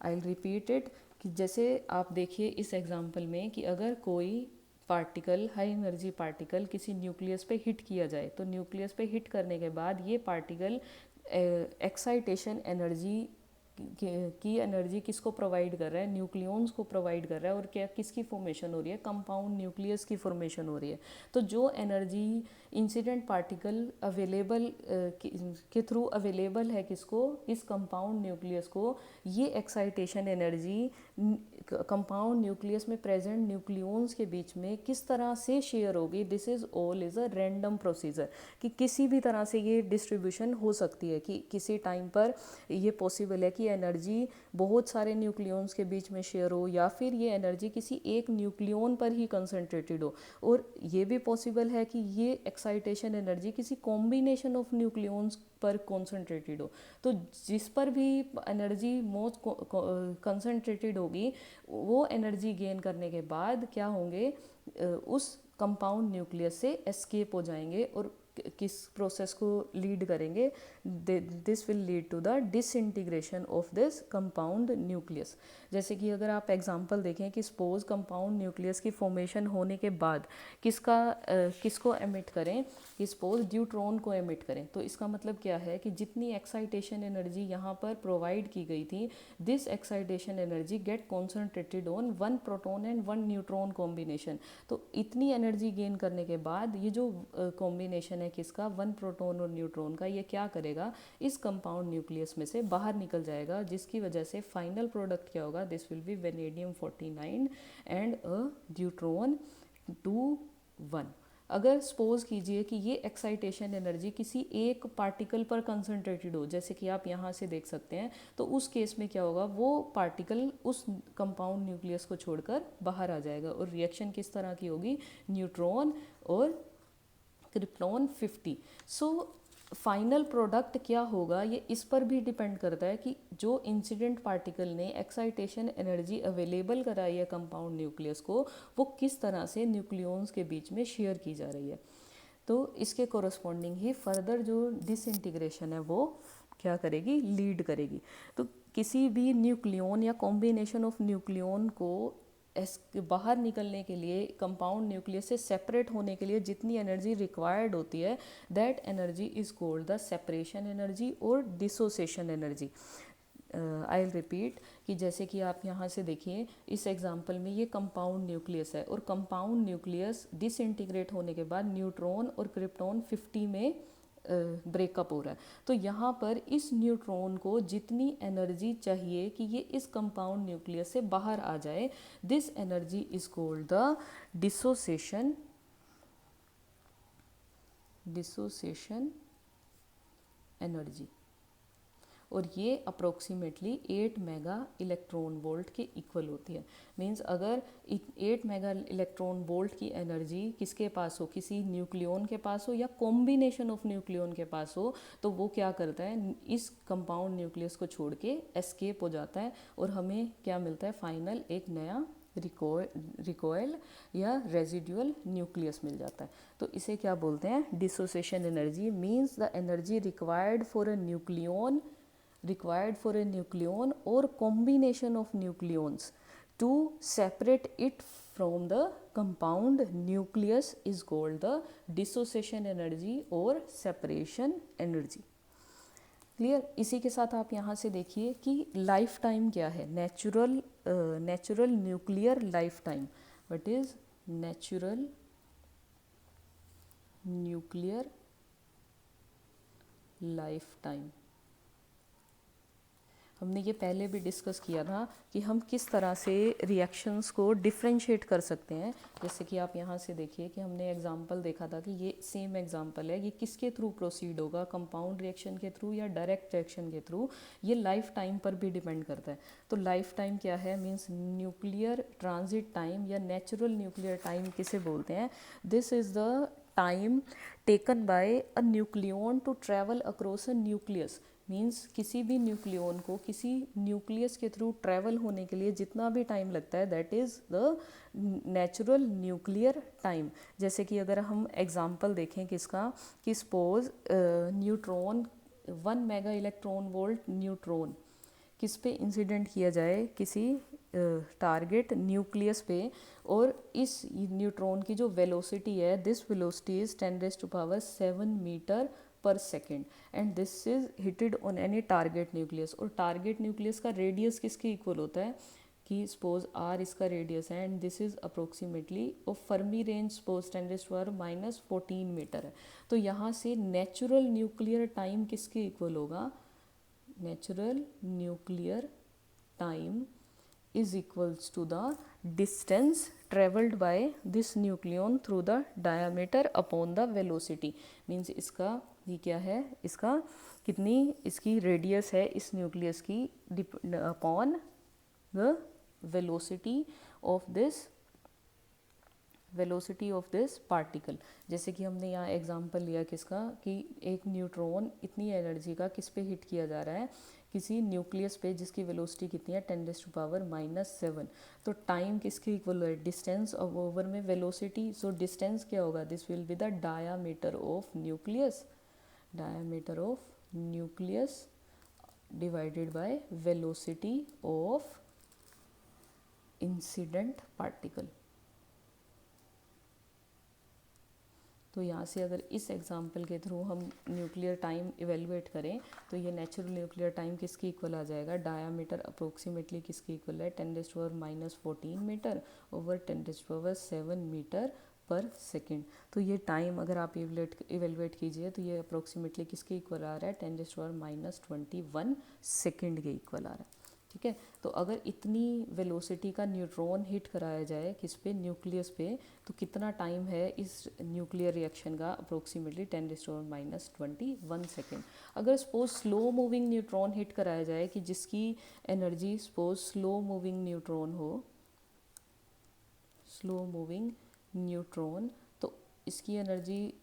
I will repeat it कि जैसे आप देखिए इस एग्जांपल में कि अगर कोई पार्टिकल, हाई एनर्जी पार्टिकल किसी न्यूक्लियस पे हिट किया जाए तो न्यूक्लियस पे हिट करने के बाद ये पार्टिकल एक्साइटेशन एनर्जी की एनर्जी किसको प्रोवाइड कर रहा है, न्यूक्लियॉन्स को प्रोवाइड कर रहा है। और क्या किसकी फॉर्मेशन हो रही है, कंपाउंड न्यूक्लियस की फॉर्मेशन हो रही है। तो जो एनर्जी इंसिडेंट पार्टिकल अवेलेबल के थ्रू अवेलेबल है किसको, इस कंपाउंड न्यूक्लियस को, ये एक्साइटेशन एनर्जी कंपाउंड न्यूक्लियस में प्रेजेंट न्यूक्लियॉन्स के बीच में किस तरह से शेयर होगी। This is all is a random procedure, कि किसी भी तरह से ये डिस्ट्रीब्यूशन हो सकती है कि किसी टाइम पर ये पॉसिबल है कि एनर्जी बहुत सारे न्यूक्लियॉन्स के बीच में शेयर हो, या फिर ये एनर्जी किसी एक न्यूक्लियॉन पर ही कंसंट्रेटेड हो। और ये भी पॉसिबल है कि ये एक्साइटेशन एनर्जी किसी कॉम्बिनेशन ऑफ न्यूक्लियॉन्स पर कॉन्सेंट्रेटेड हो। तो जिस पर भी एनर्जी मोस्ट कंसंट्रेटेड होगी वो एनर्जी गेन करने के बाद क्या होंगे, उस कंपाउंड न्यूक्लियस से एस्केप हो जाएंगे और किस प्रोसेस को लीड करेंगे, this will lead to the disintegration of this compound nucleus. जैसे कि अगर आप एग्जांपल देखें कि सपोज कंपाउंड न्यूक्लियस की फॉर्मेशन होने के बाद किसको एमिट करें, कि सपोज ड्यूट्रॉन को एमिट करें। तो इसका मतलब क्या है कि जितनी एक्साइटेशन एनर्जी यहाँ पर प्रोवाइड की गई थी, this excitation energy get concentrated on 1 proton and 1 neutron combination. तो इतनी एनर्जी गेन करने के बाद ये जो कॉम्बिनेशन है किसका, 1 प्रोटॉन और न्यूट्रॉन का, ये क्या करेगा, इस कंपाउंड न्यूक्लियस में से बाहर निकल जाएगा, जिसकी वजह से फाइनल प्रोडक्ट क्या होगा, this will B vanadium 49 and a deuteron 2 1। अगर सपोज कीजिए कि ये एक्साइटेशन एनर्जी किसी एक पार्टिकल पर कंसंट्रेटेड हो, जैसे कि आप यहाँ से देख सकते हैं, तो उस केस में क्या होगा, वो पार्टिकल उस कंपाउंड न्यूक्लियस को छोड़कर बाहर आ जाएगा। और रिएक्शन किस तरह की होगी, न्यूट्रॉन और क्रिप्टॉन 50। सो फाइनल प्रोडक्ट क्या होगा ये इस पर भी डिपेंड करता है कि जो इंसिडेंट पार्टिकल ने एक्साइटेशन एनर्जी अवेलेबल कराई है कंपाउंड न्यूक्लियस को, वो किस तरह से न्यूक्लियॉन्स के बीच में शेयर की जा रही है। तो इसके कोरस्पॉन्डिंग ही फर्दर जो डिसइंटीग्रेशन है वो क्या करेगी, लीड करेगी। तो किसी भी न्यूक्लियॉन या कॉम्बिनेशन ऑफ न्यूक्लियॉन को बाहर निकलने के लिए, कंपाउंड न्यूक्लियस से सेपरेट होने के लिए जितनी एनर्जी रिक्वायर्ड होती है, that energy is called the separation energy और dissociation energy. I will repeat कि जैसे कि आप यहाँ से देखिए इस एग्जांपल में ये कंपाउंड न्यूक्लियस है और कंपाउंड न्यूक्लियस डिसइंटीग्रेट होने के बाद न्यूट्रॉन और क्रिप्टॉन 50 में ब्रेकअप हो रहा है। तो यहाँ पर इस न्यूट्रॉन को जितनी एनर्जी चाहिए कि ये इस कंपाउंड न्यूक्लियस से बाहर आ जाए, this energy is called the dissociation energy. और ये अप्रोक्सीमेटली 8 मेगा इलेक्ट्रॉन वोल्ट के इक्वल होती है। मींस अगर 8 मेगा इलेक्ट्रॉन वोल्ट की एनर्जी किसके पास हो, किसी न्यूक्लियॉन के पास हो या कॉम्बिनेशन ऑफ न्यूक्लियॉन के पास हो, तो वो क्या करता है, इस कंपाउंड न्यूक्लियस को छोड़ के एस्केप हो जाता है और हमें क्या मिलता है, फाइनल एक नया रिकॉयल या रेजिडुअल न्यूक्लियस मिल जाता है। तो इसे क्या बोलते हैं, dissociation energy. Means the energy required for a nucleon or combination of nucleons to separate it from the compound nucleus is called the dissociation energy or separation energy। Clear. इसी के साथ आप यहाँ से देखिए कि लाइफ टाइम क्या है, natural nuclear life time. What is natural nuclear life time. हमने ये पहले भी डिस्कस किया था कि हम किस तरह से रिएक्शंस को डिफ्रेंशिएट कर सकते हैं। जैसे कि आप यहाँ से देखिए कि हमने एग्जांपल देखा था कि ये सेम एग्जांपल है, ये किसके थ्रू प्रोसीड होगा, कंपाउंड रिएक्शन के थ्रू या डायरेक्ट रिएक्शन के थ्रू, ये लाइफ टाइम पर भी डिपेंड करता है। तो लाइफ टाइम क्या है, मीन्स न्यूक्लियर ट्रांजिट टाइम या नेचुरल न्यूक्लियर टाइम किसे बोलते हैं। This is the time taken by a nucleon to travel across a nucleus. Means किसी भी न्यूक्लियन को किसी न्यूक्लियस के थ्रू ट्रैवल होने के लिए जितना भी टाइम लगता है, that is the natural nuclear time. जैसे कि अगर हम एग्जांपल देखें किसका, कि suppose neutron 1 mega electron volt neutron किस पे इंसिडेंट किया जाए, किसी टारगेट न्यूक्लियस पे, और इस न्यूट्रॉन की जो वेलोसिटी है, this velocity is 10⁻⁷ metre per second and this is hitted on any target nucleus. और टारगेट न्यूक्लियस का रेडियस किसके इक्वल होता है, कि सपोज आर इसका रेडियस है and this is approximately of Fermi range suppose 10⁻⁻14 metre है। तो यहाँ से नेचुरल न्यूक्लियर टाइम किसके इक्वल होगा, natural nuclear time is equals to the distance traveled by this nucleon through the diameter upon the velocity। Means इसका ये क्या है, इसका कितनी इसकी रेडियस है इस न्यूक्लियस की upon the velocity of this particle. जैसे कि हमने यहाँ एग्जांपल लिया किसका, कि एक न्यूट्रॉन इतनी एनर्जी का किस पे हिट किया जा रहा है, किसी न्यूक्लियस पे जिसकी वेलोसिटी कितनी है 10⁻⁻⁷। तो टाइम किसके इक्वल है, डिस्टेंस ओवर में वेलोसिटी। सो डिस्टेंस क्या होगा, this will be the diameter of nucleus divided by velocity of incident particle. तो यहाँ से अगर इस एग्जांपल के थ्रू हम न्यूक्लियर टाइम इवेलुएट करें तो ये नेचुरल न्यूक्लियर टाइम किसके इक्वल आ जाएगा, डायामीटर अप्रोक्सीमेटली किसके इक्वल है, 10⁻⁻14 metre over 10⁻⁷ metre per second. तो ये टाइम अगर आप इवेलुएट कीजिए तो ये अप्रोक्सीमेटली किसके इक्वल आ रहा है, 10⁻⁻21 सेकेंड के इक्वल आ रहा है। ठीक है। तो अगर इतनी वेलोसिटी का न्यूट्रॉन हिट कराया जाए किस पे, न्यूक्लियस पे, तो कितना टाइम है इस न्यूक्लियर रिएक्शन का, अप्रोक्सीमेटली 10⁻⁻21 सेकेंड। अगर suppose slow moving neutron hit कराया जाए कि जिसकी energy suppose slow moving neutron, तो इसकी energy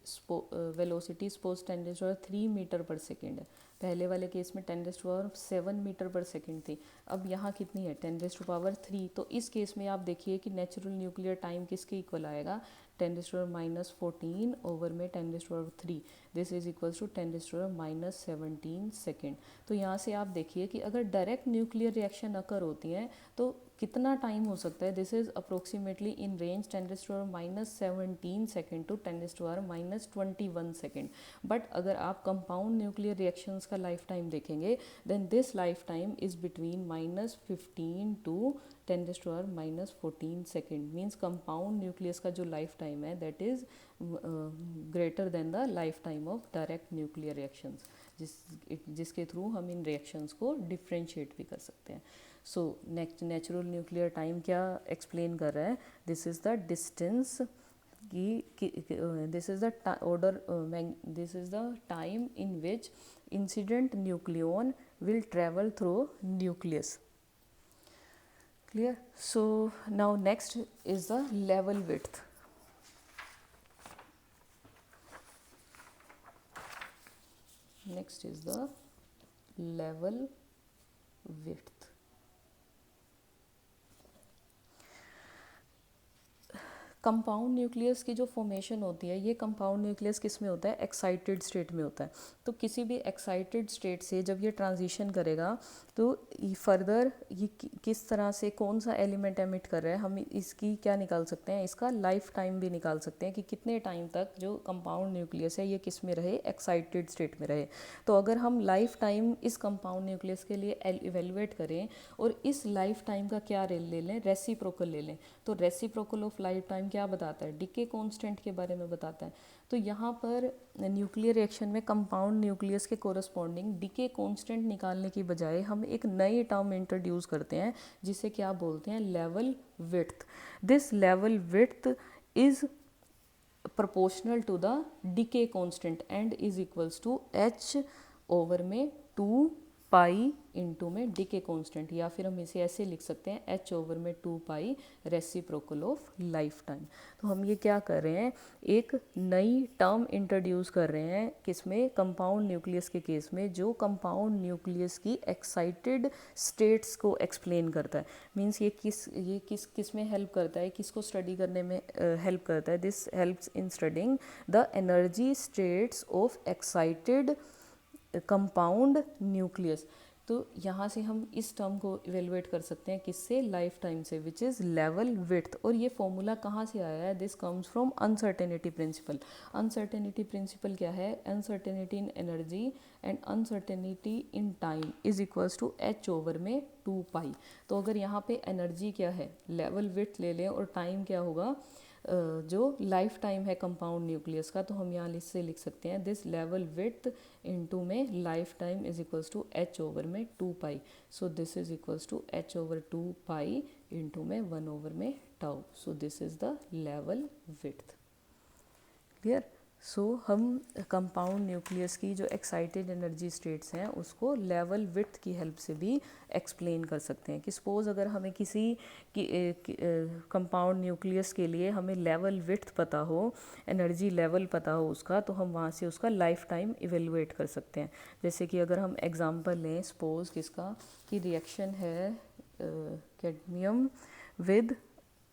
velocity suppose 10⁻³ metre per second है। पहले वाले केस में 10⁻7 मीटर पर सेकेंड थी, अब यहाँ कितनी है 10⁻3। तो इस केस में आप देखिए कि नेचुरल न्यूक्लियर टाइम किसके इक्वल आएगा, 10⁻⁻14 ओवर में 10⁻3, this is equals to 10⁻⁻17 second. तो यहाँ से आप देखिए कि अगर डायरेक्ट न्यूक्लियर रिएक्शन अकर होती हैं तो कितना टाइम हो सकता है, this is approximately in range 10⁻⁻17 second to 10⁻⁻21 second. But अगर आप कंपाउंड न्यूक्लियर रिएक्शंस का लाइफ टाइम देखेंगे then this life time is between -15 to 10⁻⁻14 second. Means compound nucleus का जो लाइफ टाइम है that is greater than the life time of direct nuclear reactions, जिसके through हम इन रिएक्शंस को differentiate भी कर सकते हैं। सो नेचुरल न्यूक्लियर टाइम क्या एक्सप्लेन कर रहा है, this is the distance this is the order this is the time in which incident nucleon will travel through nucleus. Clear? So now next is the level width. Next is the level width. Compound nucleus की जो formation होती है, ये compound nucleus किस में होता है, excited state में होता है। तो किसी भी एक्साइटेड स्टेट से जब ये ट्रांजिशन करेगा तो फर्दर ये किस तरह से कौन सा एलिमेंट एमिट कर रहा है, हम इसकी क्या निकाल सकते हैं, इसका लाइफ टाइम भी निकाल सकते हैं कि कितने टाइम तक जो कंपाउंड न्यूक्लियस है ये किस में रहे, एक्साइटेड स्टेट में रहे। तो अगर हम लाइफ टाइम इस कंपाउंड न्यूक्लियस के लिए इवेलुएट करें और इस लाइफ टाइम का क्या ले लें, रेसिप्रोकल ले लें, तो रेसिप्रोकल ऑफ लाइफ टाइम क्या बताता है, डीके कांस्टेंट के बारे में बताता है। तो यहाँ पर न्यूक्लियर रिएक्शन में कंपाउंड न्यूक्लियस के कोरस्पॉन्डिंग डीके कांस्टेंट निकालने की बजाय हम एक नई टर्म इंट्रोड्यूस करते हैं जिसे क्या बोलते हैं, level width. This level width is proportional to the decay constant and is equals to h over में 2 पाई इंटू में डीके कांस्टेंट, या फिर हम इसे ऐसे लिख सकते हैं h ओवर में 2 पाई रेसिप्रोकल ऑफ लाइफ टाइम। तो हम ये क्या कर रहे हैं, एक नई टर्म इंट्रोड्यूस कर रहे हैं किसमें, कंपाउंड न्यूक्लियस के केस में, जो कंपाउंड न्यूक्लियस की एक्साइटेड स्टेट्स को एक्सप्लेन करता है। मीन्स ये किस में हेल्प करता है, किसको स्टडी करने में हेल्प करता है, this helps in studying the energy states of excited compound nucleus. तो यहाँ से हम इस टर्म को इवेलुएट कर सकते हैं किससे, लाइफ टाइम से, विच इज़ लेवल विड्थ। और ये फॉर्मूला कहाँ से आया है, this comes from uncertainty principle. Uncertainty principle क्या है, uncertainty in energy and uncertainty in time is equals to h over में 2 पाई। तो अगर यहाँ पे एनर्जी क्या है, लेवल विड्थ ले लें, और टाइम क्या होगा, जो लाइफ टाइम है कंपाउंड न्यूक्लियस का, तो हम यहाँ से लिख सकते हैं दिस लेवल विड्थ इनटू में life time is equals to h over में 2 pi. So this is equals to h over 2 pi into में 1 ओवर में tau. So this is the level width. Clear? So हम compound nucleus की जो excited energy states हैं उसको level width की help से भी एक्सप्लेन कर सकते हैं। कि सपोज अगर हमें किसी कंपाउंड न्यूक्लियस के लिए हमें लेवल विड्थ पता हो, एनर्जी लेवल पता हो उसका, तो हम वहाँ से उसका लाइफ टाइम इवेलुएट कर सकते हैं। जैसे कि अगर हम एग्जांपल लें सपोज किसका, कि रिएक्शन है cadmium with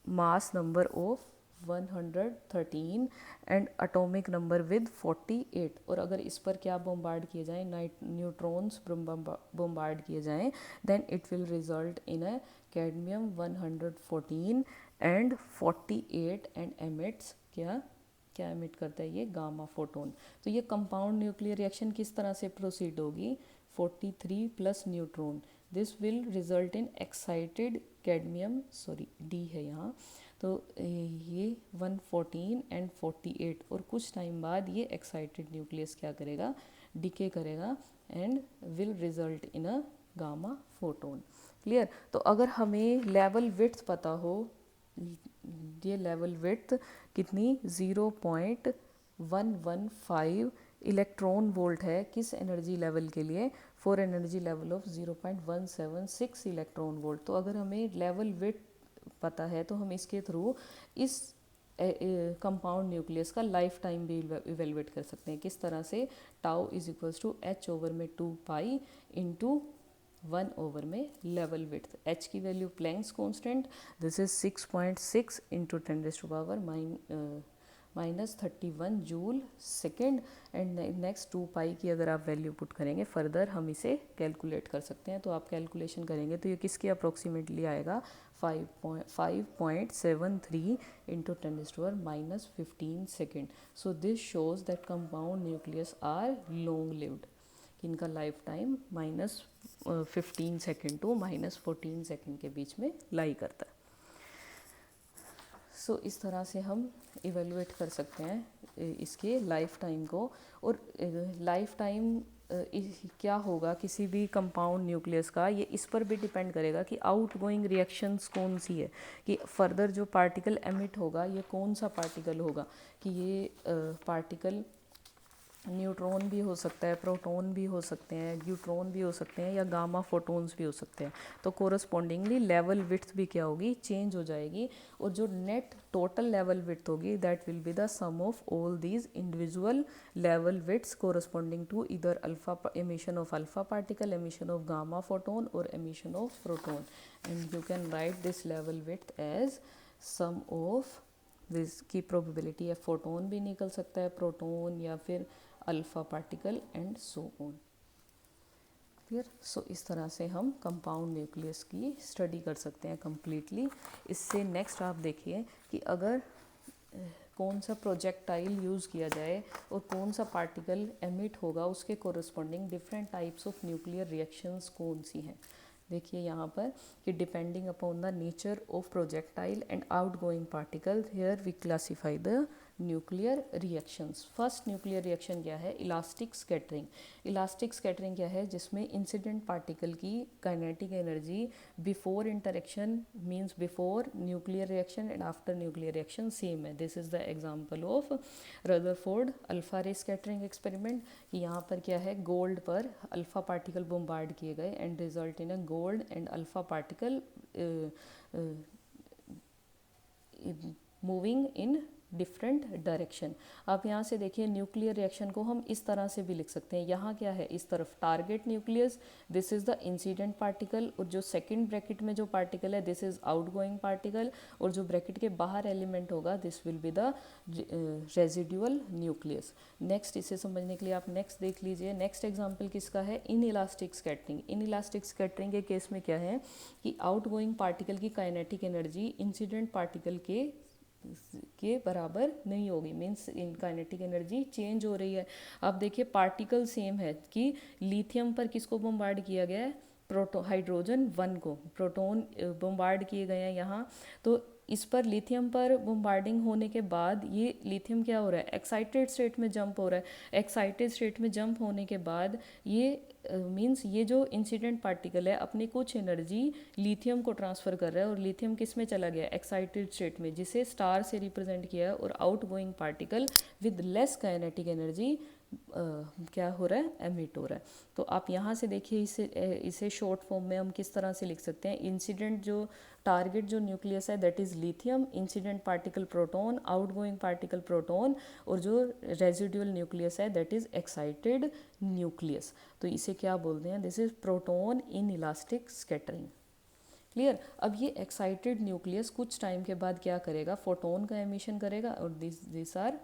mass number of 113 and atomic number with 48, और अगर इस पर क्या बॉम्बार्ड किए जाएं, न्यूट्रॉन्स बॉम्बार्ड किए जाएं, then it will result in a cadmium 114 and 48 and emits क्या एमिट करता है ये, गामा फोटोन। तो ये कंपाउंड न्यूक्लियर रिएक्शन किस तरह से प्रोसीड होगी, 43 plus neutron, this will result in excited cadmium, sorry D है यहाँ, तो ये 114 एंड 48, और कुछ टाइम बाद ये एक्साइटेड न्यूक्लियस क्या करेगा, डिके करेगा and will result in a gamma photon. Clear? तो अगर हमें लेवल विड्थ पता हो, ये लेवल विड्थ कितनी 0.115 इलेक्ट्रॉन वोल्ट है, किस एनर्जी लेवल के लिए, for energy level of 0.176 electron volt. तो अगर हमें लेवल विड्थ पता है तो हम इसके थ्रू इस कंपाउंड न्यूक्लियस का लाइफ टाइम भी इवेलुएट कर सकते हैं। किस तरह से, tau is equals to H over में 2 पाई इंटू 1 ओवर में लेवल विड्थ। एच की वैल्यू Planck's constant, this is 6.6 into 10⁻³ -31 joule second. And next 2 pi की अगर आप वैल्यू पुट करेंगे फर्दर हम इसे कैलकुलेट कर सकते हैं। तो आप कैलकुलेशन करेंगे तो ये किसके अप्रोक्सीमेटली आएगा, 5.73 into 10⁻⁻15 second. So this shows that compound nucleus are long lived, इनका life time -15 second to -14 second के बीच में लाई करता है। सो इस तरह से हम इवेलुएट कर सकते हैं इसके लाइफ टाइम को। और लाइफ टाइम क्या होगा किसी भी कंपाउंड न्यूक्लियस का, ये इस पर भी डिपेंड करेगा कि आउट गोइंग रिएक्शंस कौन सी है, कि फर्दर जो पार्टिकल एमिट होगा ये कौन सा पार्टिकल होगा, कि ये पार्टिकल न्यूट्रॉन भी हो सकता है, प्रोटॉन भी हो सकते हैं, न्यूट्रॉन भी हो सकते हैं, या गामा फोटॉन्स भी हो सकते हैं। तो कोरस्पॉन्डिंगली लेवल विड्थ भी क्या होगी, चेंज हो जाएगी। और जो नेट टोटल लेवल विड्थ होगी that will be the sum of all these individual level widths corresponding to इधर alpha emission of alpha particle, emission of gamma photon और emission of proton. And you can write this level width as sum of this की probability है, photon भी निकल सकता है, proton या फिर alpha particle and so on. Clear. So इस तरह से हम कंपाउंड न्यूक्लियस की स्टडी कर सकते हैं कंप्लीटली। इससे नेक्स्ट आप देखिए कि अगर कौन सा प्रोजेक्टाइल यूज़ किया जाए और कौन सा पार्टिकल एमिट होगा, उसके corresponding different types of nuclear reactions कौन सी हैं। देखिए यहाँ पर कि depending upon the nature of projectile and outgoing particle, here we classify the nuclear reactions. First nuclear reaction क्या है, इलास्टिक स्कैटरिंग। इलास्टिक स्कैटरिंग क्या है, जिसमें इंसिडेंट पार्टिकल की kinetic energy before interaction means before nuclear reaction and after nuclear reaction same है। This is the example of Rutherford alpha रे scattering experiment. यहाँ पर क्या है, गोल्ड पर अल्फा पार्टिकल बोम्बार्ड किए गए and result in a gold and alpha particle moving in different direction. आप यहाँ से देखिए न्यूक्लियर रिएक्शन को हम इस तरह से भी लिख सकते हैं। यहाँ क्या है, इस तरफ target nucleus, this is the incident particle, और जो सेकंड ब्रैकेट में जो पार्टिकल है दिस इज आउटगोइंग पार्टिकल, और जो ब्रैकेट के बाहर एलिमेंट होगा this will be the residual nucleus. Next इसे समझने के लिए आप नेक्स्ट देख लीजिए। नेक्स्ट एग्जाम्पल किसका है, in elastic scattering. In elastic scattering के केस में क्या है कि आउटगोइंग पार्टिकल की काइनेटिक एनर्जी इंसिडेंट पार्टिकल के बराबर नहीं होगी, means in kinetic energy change हो रही है। अब देखिए पार्टिकल सेम है कि लिथियम पर किसको बम्बार्ड किया गया है, हाइड्रोजन 1 को, प्रोटॉन बम्बार्ड किए गए हैं यहाँ। तो इस पर लिथियम पर बम्बार्डिंग होने के बाद ये लिथियम क्या हो रहा है, एक्साइटेड स्टेट में जंप हो रहा है। एक्साइटेड स्टेट में जंप होने के बाद ये मींस ये जो इंसिडेंट पार्टिकल है अपनी कुछ एनर्जी लिथियम को ट्रांसफ़र कर रहा है, और लिथियम किस में चला गया, एक्साइटेड स्टेट में, जिसे स्टार से रिप्रेजेंट किया है। और out going particle with less kinetic energy क्या हो रहा है, एमिट हो रहा है। तो आप यहाँ से देखिए इसे शॉर्ट फॉर्म में हम किस तरह से लिख सकते हैं, इंसिडेंट जो टारगेट जो न्यूक्लियस है that is lithium, incident particle proton, outgoing particle proton, और जो रेजिडुअल न्यूक्लियस है दैट इज़ एक्साइटेड न्यूक्लियस। तो इसे क्या बोलते हैं, this is proton in elastic scattering. Clear. अब ये एक्साइटेड न्यूक्लियस कुछ टाइम के बाद क्या करेगा, फोटोन का एमिशन करेगा, और दिस आर